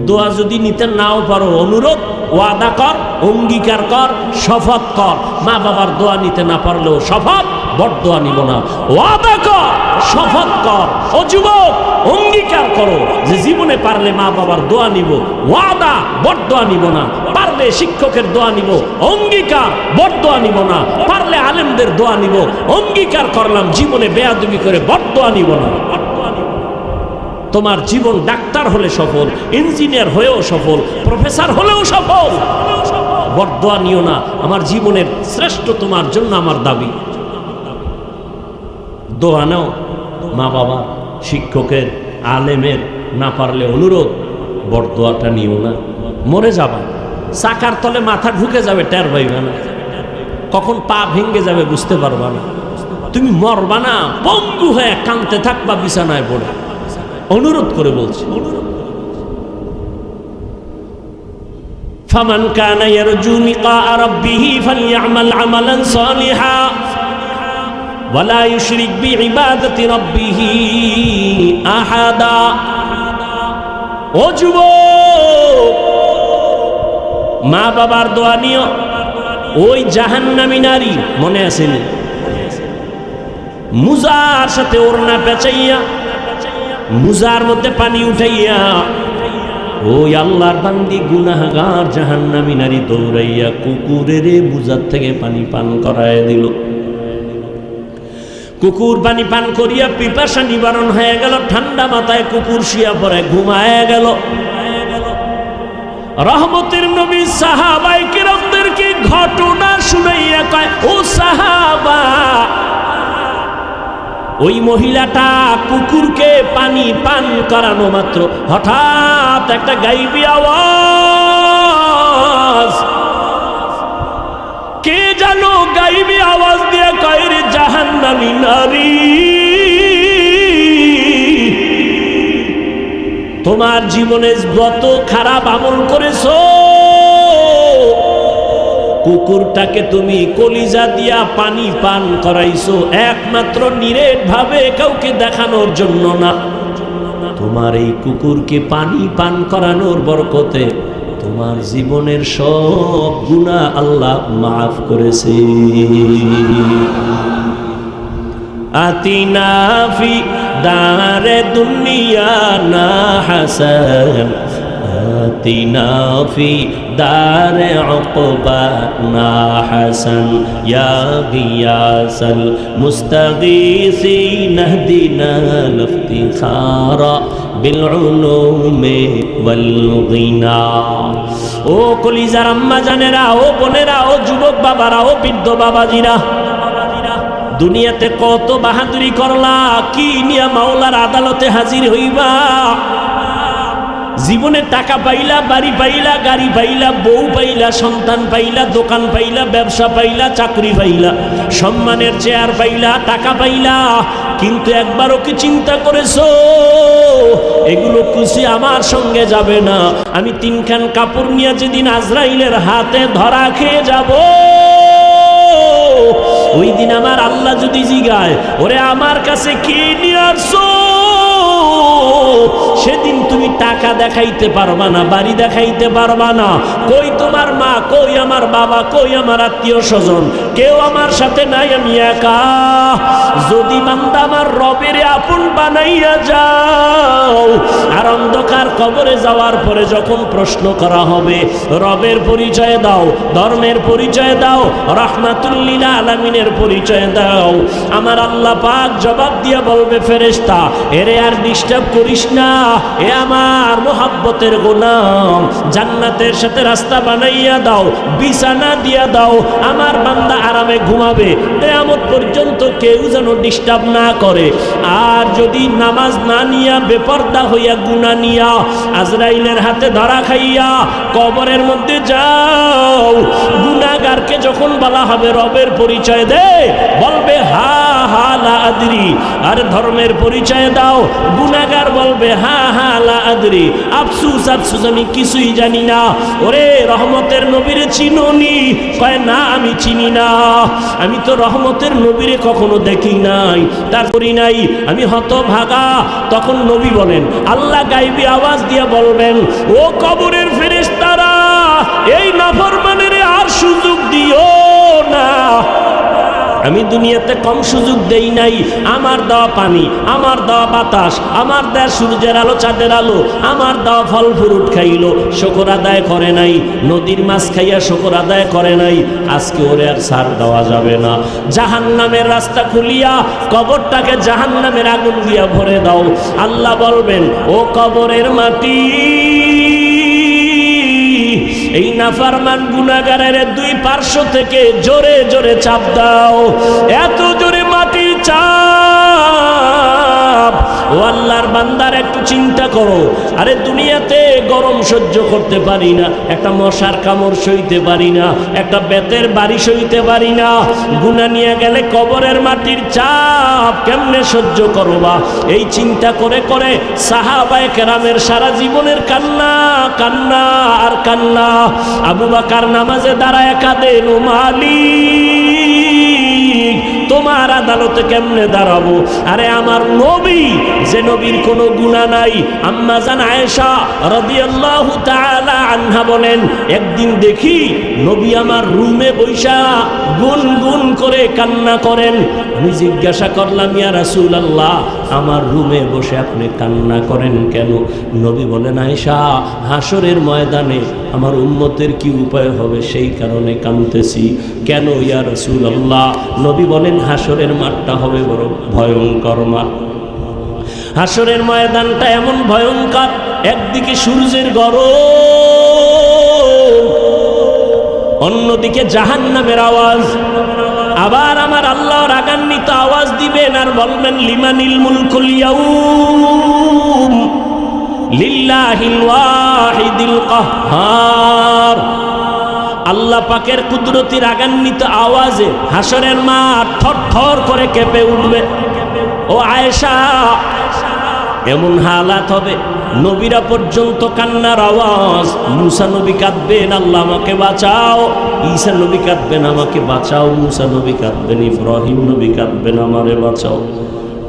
দোয়া যদি নিতে নাও পারো অনুরোধ, ওয়াদা কর, অঙ্গীকার কর, শপথ কর, মা বাবার দোয়া নিতে না পারলেও শপথ, বরদোয়া নিব না। ওয়াদা কর, শপথ কর, ও যুবক অঙ্গীকার করো যে জীবনে পারলে মা বাবার দোয়া নিব, ওয়াদা বরদোয়া নিব না। পারলে শিক্ষকের দোয়া নিব, অঙ্গীকার বরদোয়া নিব না। পারলে আলেমদের দোয়া নিব, অঙ্গীকার করলাম জীবনে বেয়াদবি করে বরদোয়া নিব না। তোমার জীবন ডাক্তার হলে সফল, ইঞ্জিনিয়ার হয়েও সফল, প্রফেসর হলেও সফল, বরদোয়া নিও না। আমার জীবনের শ্রেষ্ঠ তোমার জন্য আমার দাবি, দোয়া নাও মা বাবা, শিক্ষকের, আলেমের, না পারলে অনুরোধ, বরদোয়াটা নিও না। মরে যাবা, চাকার তলে মাথা ঢুকে যাবে, টের পাইবে না, কখন পা ভেঙে যাবে বুঝতে পারবা না। তুমি মরবা না, পঙ্গু হয়ে কাঁদতে থাকবা বিছানায় পড়ে। অনুরোধ করে বলছি, ফামান কানা ইয়ারজু লিকা রাব্বিহি ফালইআমাল আমালান সালিহা ওয়ালা ইউশরিক বিইবাদাতি রাব্বিহি আহাদা। ও যুবক, মা বাবার দোয়া নিও। ওই জাহান্নামী নারী মনে আসেনি, মুজার সাথে ওড়না পেঁচাইয়া, মুজার মধ্যে পানি উঠাইয়া, ওই আল্লাহর বান্দি গুনাহগার জাহান্নামী নারী দৌড়াইয়া কুকুরের মুজার থেকে পানি পান করায় দিল। কুকুর পানি পান করিয়া পিপাসা নিবারণ হয়ে গেল, ঠান্ডা মাথায় কুকুর শুয়া পড়ে ঘুমায় গেল। রহমতের নবী সাহাবায়ে কিরামদেরকে ঘটনা শুনাইয়া কয়, ও সাহাবা, ওই মহিলাটা কুকুরকে পানি পান করানো মাত্র হঠাৎ একটা গাইবি আওয়াজ, কে জানো গাইবি আওয়াজ দিয়ে কয়, রে জাহান্নামী নারী, তোমার জীবনে যত খারাপ আমল করেছো, কুকুরটাকে তুমি কলিজা দিয়া পানি পান করাইছো একমাত্র নিরেট ভাবে কাউকে দেখানোর জন্য না। তোমার এই কুকুরকে পানি পান করানোর বরকতে তোমার জীবনের সব গুনাহ আল্লাহ মাফ করেছে। আতিনা ফি দারে দুনিয়া না হাসান, আতিনা ফি দারে উকবা না হাসান, ইয়া গিয়াসাল মুস্তাগীসিন ইহদিনা লিফতিখারা বিল উলুমি ওয়াল গিনা। ও কলিজার আম্মা জানেরা, ও বোনেরা, ও যুবক বাবারা, ও বৃদ্ধ বাবাজিরা, দুনিয়াতে কত বাহাদুরি করলা, কি নিয়া মাওলার আদালতে হাজির হইবা? জীবনে টাকা পাইলা, বাড়ি পাইলা, গাড়ি পাইলা, বউ পাইলা, সন্তান পাইলা, দোকান পাইলা, ব্যবসা পাইলা, চাকরি পাইলা, সম্মানের চেয়ার পাইলা, টাকা পাইলা, কিন্তু একবারও কি চিন্তা করেছো এগুলো খুশি আমার সঙ্গে যাবে না? আমি তিনখান কাপড় নিয়ে যেদিন আজরাইলের হাতে ধরা খেয়ে যাব, ওই দিন আমার আল্লাহ যদি জিগায়, ওরে আমার কাছে কি নিয়ে আসছো, সেদিন তুমি টাকা দেখাইতে পারবা না, বাড়ি দেখাইতে পারবা না। কই তোমার মা, কই আমার বাবা, কই আমার আত্মীয় স্বজন, কেউ আমার সাথে নাই, আমি একা। যদি বান্দা আমার রবের আপন বানাইয়া যাও, আর অন্ধকার কবরে যাওয়ার পরে যখন প্রশ্ন করা হবে, রবের পরিচয় দাও, ধর্মের পরিচয় দাও, রাহমাতুল লিল আলামিনের পরিচয় দাও, আমার আল্লাহ পাক জবাব দিয়া বলবে, ফেরেশতা এরে আর ডিস্টার্ব করিস না, এ আমার আমার মোহাব্বতের গোলাম, জান্নাতের সাথে রাস্তা বানাইয়া দাও, বিছানা দিয়া দাও, আমার বান্দা আরামে ঘুমাবে, কিয়ামত পর্যন্ত কেউ যেন ডিস্টার্ব না করে। আর যদি নামাজ না নিয়া বেপরদা হইয়া গুনাহ নিয়া আজরাইলের হাতে ধরা খাইয়া কবরের মধ্যে যাও, গুনাহগারকে যখন বলা হবে রবের পরিচয় দে, বলবে হা হা লা আদরি। আর ধর্মের পরিচয় দাও, গুনাহগার বলবে হা হা লা আদরি, আফসুস আফসুস আমি কিছুই জানি না। ওরে রহমতের নবীরে চিনোনি? কয় না আমি চিনি না, আমি তো রহমতের নবীরে কখনো দেখি নাই, তার করি নাই, আমি হতভাগা। তখন নবী বলেন, আল্লাহ গাইবী আওয়াজ দিয়ে বলবেন, ও কবরের ফেরেশতারা, এই নাফরমানের আর সুযোগ দিও না। আমি দুনিয়াতে কম সুযোগ দেই নাই। আমার দেওয়া পানি, আমার দেওয়া বাতাস, আমার দেওয়া সূর্যের আলো চাঁদের আলো, আমার দেওয়া ফল ফ্রুট খাইলো, শুকর আদায় করে নাই। নদীর মাছ খাইয়া শুকর আদায় করে নাই। আজকে ওরে আর ছাড় দেওয়া যাবে না। জাহান্নামের রাস্তা খুলিয়া কবরটাকে জাহান্নামের আগুন দিয়া ভরে দাও। আল্লাহ বলবেন, ও কবরের মাটি, এই নাফরমান গুনাহগারের দুই পার্শ্ব থেকে জোরে জোরে চাপ দাও। এত জোরে মাটি চাপ। ও আল্লাহর বান্দার একটু চিন্তা করো, আরে দুনিয়াতে গরম সহ্য করতে পারি না, একটা মশার কামড় সইতে পারি না, একটা বেতের বাড়ি সইতে পারি না, গুনাহ নিয়ে গেলে কবরের মাটির চাপ কেমনে সহ্য করবা? এই চিন্তা করে করে সাহাবায়ে কেরামের সারা জীবনের কান্না কান্না আর কান্না। আবু বকর নামাজে দাঁড়ায় কাঁদেন, ও মালিক, তোমার আদালতে কেমনে দাঁড়াবো? আরে আমার নবী, যে নবীর কোনো গুনাহ নাই, আম্মা জান আয়েশা রাদিয়াল্লাহু তাআলা আনহা বলেন, একদিন দেখি নবী আমার রুমে বৈশা গুনগুন করে কান্না করেন। আমি জিজ্ঞাসা করলাম, ইয়া রাসূলুল্লাহ, আমার রুমে বসে আপনি কান্না করেন কেন? নবী বলেন, আয়েশা, হাসরের ময়দানে আমার উম্মতের কি উপায় হবে সেই কারণে কাঁদতেছি। কেন ইয়া রাসূলুল্লাহ? নবী বলেন, হাসরের মাঠটা হবে বড় ভয়ঙ্কর মাঠ। হাসরের ময়দানটা এমন ভয়ঙ্কর, একদিকে সূর্যের গরম, অন্যদিকে জাহান্নামের আওয়াজ। আবার আমার আল্লাহ রাগান্বিত আওয়াজ দিবেন আর বলবেন, লিমানিল মুলকুল ইয়াউম লিল্লাহিল ওয়াহিদিল কাহ্হার। আল্লাহ পাকের কুদরতি রাগান্বিত আওয়াজে হাসরের মাঠ থরথর করে কেঁপে উঠবে। ও আয়েশা, এমন হালাত হবে, নবীরা পর্যন্ত কান্নার আওয়াজ। মুসা নবী কাঁদবেন, আল্লাহ আমাকে বাঁচাও। ঈসা নবী কাঁদবেন, আমাকে বাঁচাও। মুসা নবী কাঁদবেন, ইব্রাহিম নবী কাঁদবেন, আমারে বাঁচাও।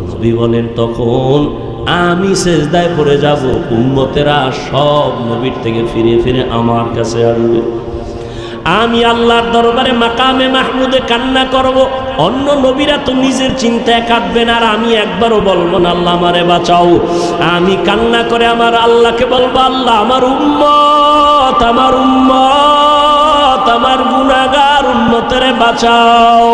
নবী বলেন, তখন আমি সেজদায় পড়ে যাব, উম্মতেরা সব নবীর থেকে ফিরে ফিরে আমার কাছে আসবে। আমি আল্লাহর দরবারে মাকামে মাহমুদে কান্না করব। অন্য নবীরা তো নিজের চিন্তায় কাঁদবেন, আর আমি একবারও বলবো না আল্লাহ আমারে বাঁচাও। আমি কান্না করে আমার আল্লাহকে বলবো, আল্লাহ আমার উম্মত, আমার উম্মত, আমার গুনাহগার উম্মতেরে বাঁচাও।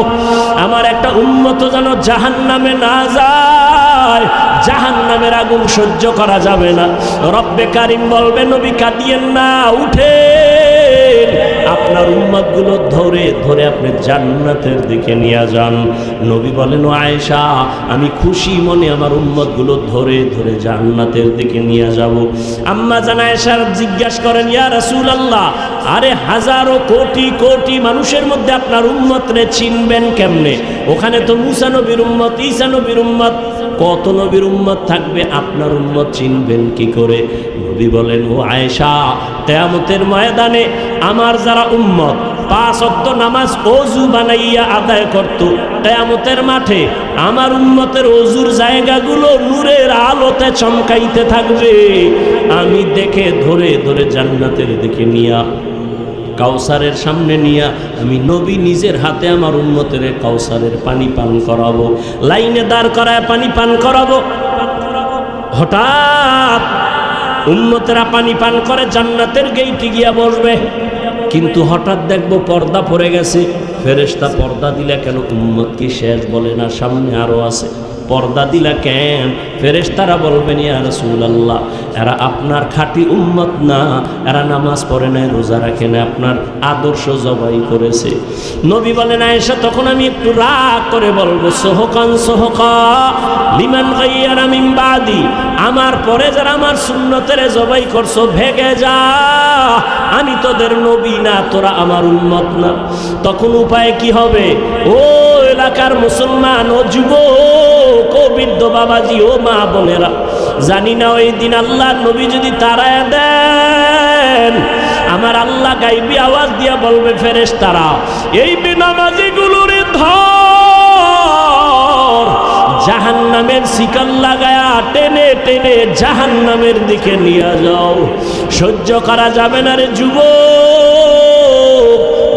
আমার একটা উম্মত যেন জাহান্নামে না যায়, জাহান্নামের আগুন সহ্য করা যাবে না। রব্বে কারিম বলবে, নবী কাঁদিয়েন না, উঠেন, আপনার উম্মতগুলো ধরে ধরে আপনি জান্নাতের দিকে নিয়ে যান। নবী বলেন, ও আয়েশা, আমি খুশি মনে আমার উম্মতগুলো ধরে ধরে জান্নাতের দিকে নিয়ে যাব। আম্মা জান আয়েশা জিজ্ঞাসা করেন, ইয়া রাসূলুল্লাহ, আরে হাজারো কোটি কোটি মানুষের মধ্যে আপনার উম্মতরে চিনবেন কেমনে? ওখানে তো মুসা নবীর উম্মত, ঈসা নবীর উম্মত, কত নবীর উম্মত থাকবে, আপনার উম্মত চিনবেন কি করে? নবী বলেন, ও আয়েশা, কিয়ামতের ময়দানে আমার যারা উম্মত 5 ওয়াক্ত নামাজ ওযু বানাইয়া আদায় করত, কিয়ামতের মাঠে আমার উম্মতের ওযুর জায়গাগুলো নূরের আলোতে চমকাইতে থাকবে। আমি দেখে ধরে ধরে জান্নাতের দিকে নিয়া, কাউসারের সামনে নিয়া আমি নবী নিজের হাতে আমার উম্মতের কাউসারের পানি পান করাবো, লাইনে দাঁড় করায় পানি পান করাবো। হঠাৎ উম্মতেরা পানি পান করে জান্নাতের গেইটে গিয়া বসবে, কিন্তু হঠাৎ দেখবো পর্দা পড়ে গেছে। ফেরেশতা পর্দা দিলে কেন? উম্মত কি শেষ বলে না, সামনে আরো আছে। পর্দা দিলা কেন? ফেরেশতারা বলবেন ইয়া রাসূলুল্লাহ, এরা আপনার খাঁটি উম্মত না, এরা নামাজ পড়ে না, রোজা রাখে না, আপনার আদর্শ জবাই করেছে। নবী বলেন আয়েশা, তখন আমি একটু রাগ করে বলবো সোহকান সোহকা লিমান গায়্যারা মিন বাদি, আমার পরে যারা আমার সুন্নতের জবাই করছো ভেগে যা, আমি তোদের নবী না, তোরা আমার উম্মত না। তখন উপায় কি হবে? ও এলাকার মুসলমান, ও যুবক, ও বৃদ্ধ বাবাজি, ও মা বোনেরা, জানি না ওই দিন আল্লাহ নবী যদি তাড়ায় দেন, আমার আল্লাহ গাইবি আওয়াজ দিয়া বলবে ফেরেশতারা, এই বেনামাজিগুলোর ধর, জাহান্নামের শিকল লাগায়া টেনে টেনে জাহান্নামের দিকে নিয়ে যাও। সহ্য করা যাবে না রে যুবক,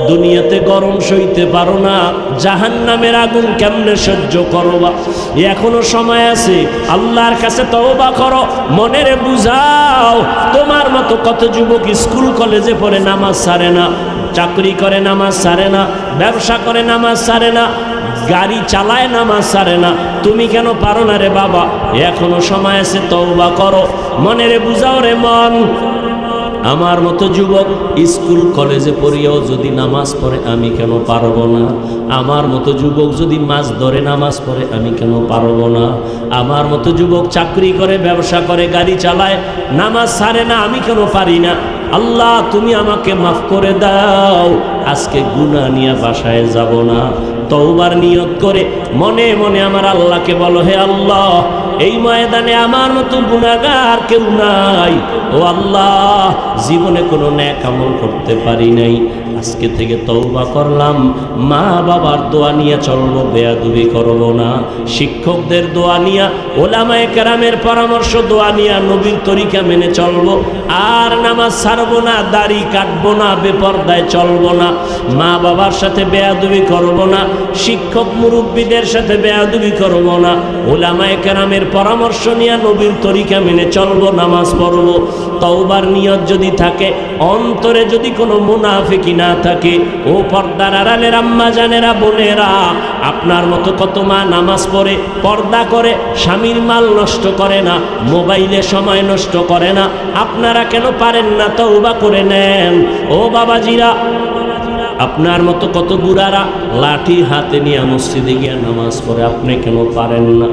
দুনিয়াতে গরম সইতে পারো না, জাহান্নামের আগুন কেমনে সহ্য করবা? এখনো সময় আছে, আল্লাহর কাছে তওবা করো, মনেরে বুঝাও। তোমার মতো কত যুবক স্কুল কলেজে পড়ে নামাজ ছাড়ে না, চাকরি করে নামাজ ছাড়ে না, ব্যবসা করে নামাজ ছাড়ে না, গাড়ি চালায় নামাজ ছাড়ে না। তুমি কেন পারো না রে বাবা? এখনো সময় আছে, তওবা করো, মনেরে বুঝাও রে মন। আমার মতো যুবক স্কুল কলেজে পড়িয়াও যদি নামাজ পড়ে, আমি কেন পারবো না? আমার মতো যুবক যদি মাছ ধরে নামাজ পড়ে, আমি কেন পারবো না? আমার মতো যুবক চাকরি করে, ব্যবসা করে, গাড়ি চালায়, নামাজ ছাড়ে না, আমি কেন পারি না? আল্লাহ তুমি আমাকে মাফ করে দাও, আজকে গুনাহ নিয়ে বাসায় যাব না। তওবার নিয়ত করে মনে মনে আমার আল্লাহকে বলো, হে আল্লাহ, এই ময়দানে আমার মতো গুনাহগার কেউ নাই। ও আল্লাহ, জীবনে কোনো নেক আমল করতে পারি নাই, আজকে থেকে তওবা করলাম। মা বাবার দোয়া নিয়ে চলবো, বেয়াদবি করব না। শিক্ষকদের দোয়া নিয়ে, ওলামায়ে কেরামের পরামর্শ দোয়া নিয়ে, নবীর তরিকা মেনে চলবো। আর নামাজ ছাড়বো না, দাড়ি কাটবো না, বেপরদায় চলবো না, মা বাবার সাথে বেয়াদবি করব না, শিক্ষক মুরব্বীদের সাথে বেয়াদবি করব না, ওলামায়ে কেরামের পরামর্শ নিয়ে নবীর তরিকা মেনে চলবো, নামাজ পড়বো। তওবার নিয়ত যদি থাকে, অন্তরে যদি কোনো মুনাফিকি না থাকে, ও পর্দার আড়ালের আম্মা জানেরা, বোনেরা, আপনার মতো কত মা নামাজ পড়ে, পর্দা করে, স্বামীর মাল নষ্ট করে না, মোবাইলে সময় নষ্ট করে না, আপনারা কেন পারেন না? তওবা করে নেন। ও বাবাজিরা, আপনার মতো কত বুড়ারা লাঠি হাতে নিয়ে মসজিদে গিয়ে নামাজ পড়ে, আপনি কেন পারেন না?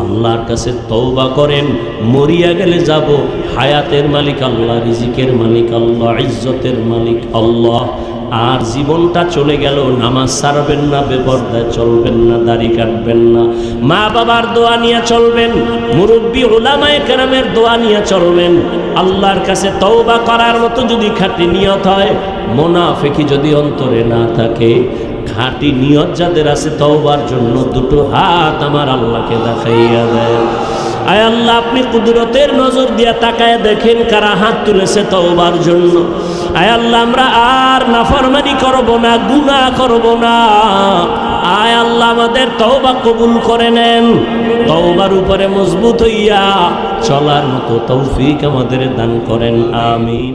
আল্লাহর কাছে তওবা করেন, মরিয়া গেলে যাব, হায়াতের মালিক আল্লাহ, রিজিকের মালিক আল্লাহ, ইজ্জতের মালিক আল্লাহ। আর জীবনটা চলে গেল, নামাজ ছাড়বেন না, বেপরদায় চলবেন না, দাড়ি কাটবেন না, মা বাবার দোয়া নিয়ে চলবেন, মুরব্বী উলামায়ে কেরামের দোয়া নিয়ে চলবেন। আল্লাহর কাছে তওবা করার মতো যদি খাঁটি নিয়ত হয়, মুনাফিকি যদি অন্তরে না থাকে, খাঁটি নিয়ত যাদের আছে তওবার জন্য, দুটো হাত আমার আল্লাহকে দেখাইয়া দেয়। আয় আল্লাহ, আপনি কুদরতের নজর দিয়া তাকায় দেখেন কারা হাত তুলেছে তওবার জন্য। আয় আল্লাহ, আমরা আর নাফরমানি করব না, গুনাহ করব না। আয় আল্লাহ, আমাদের তওবা কবুল করে নেন। তওবার উপরে মজবুত হইয়া চলার মতো তৌফিক আমাদের দান করেন, আমিন।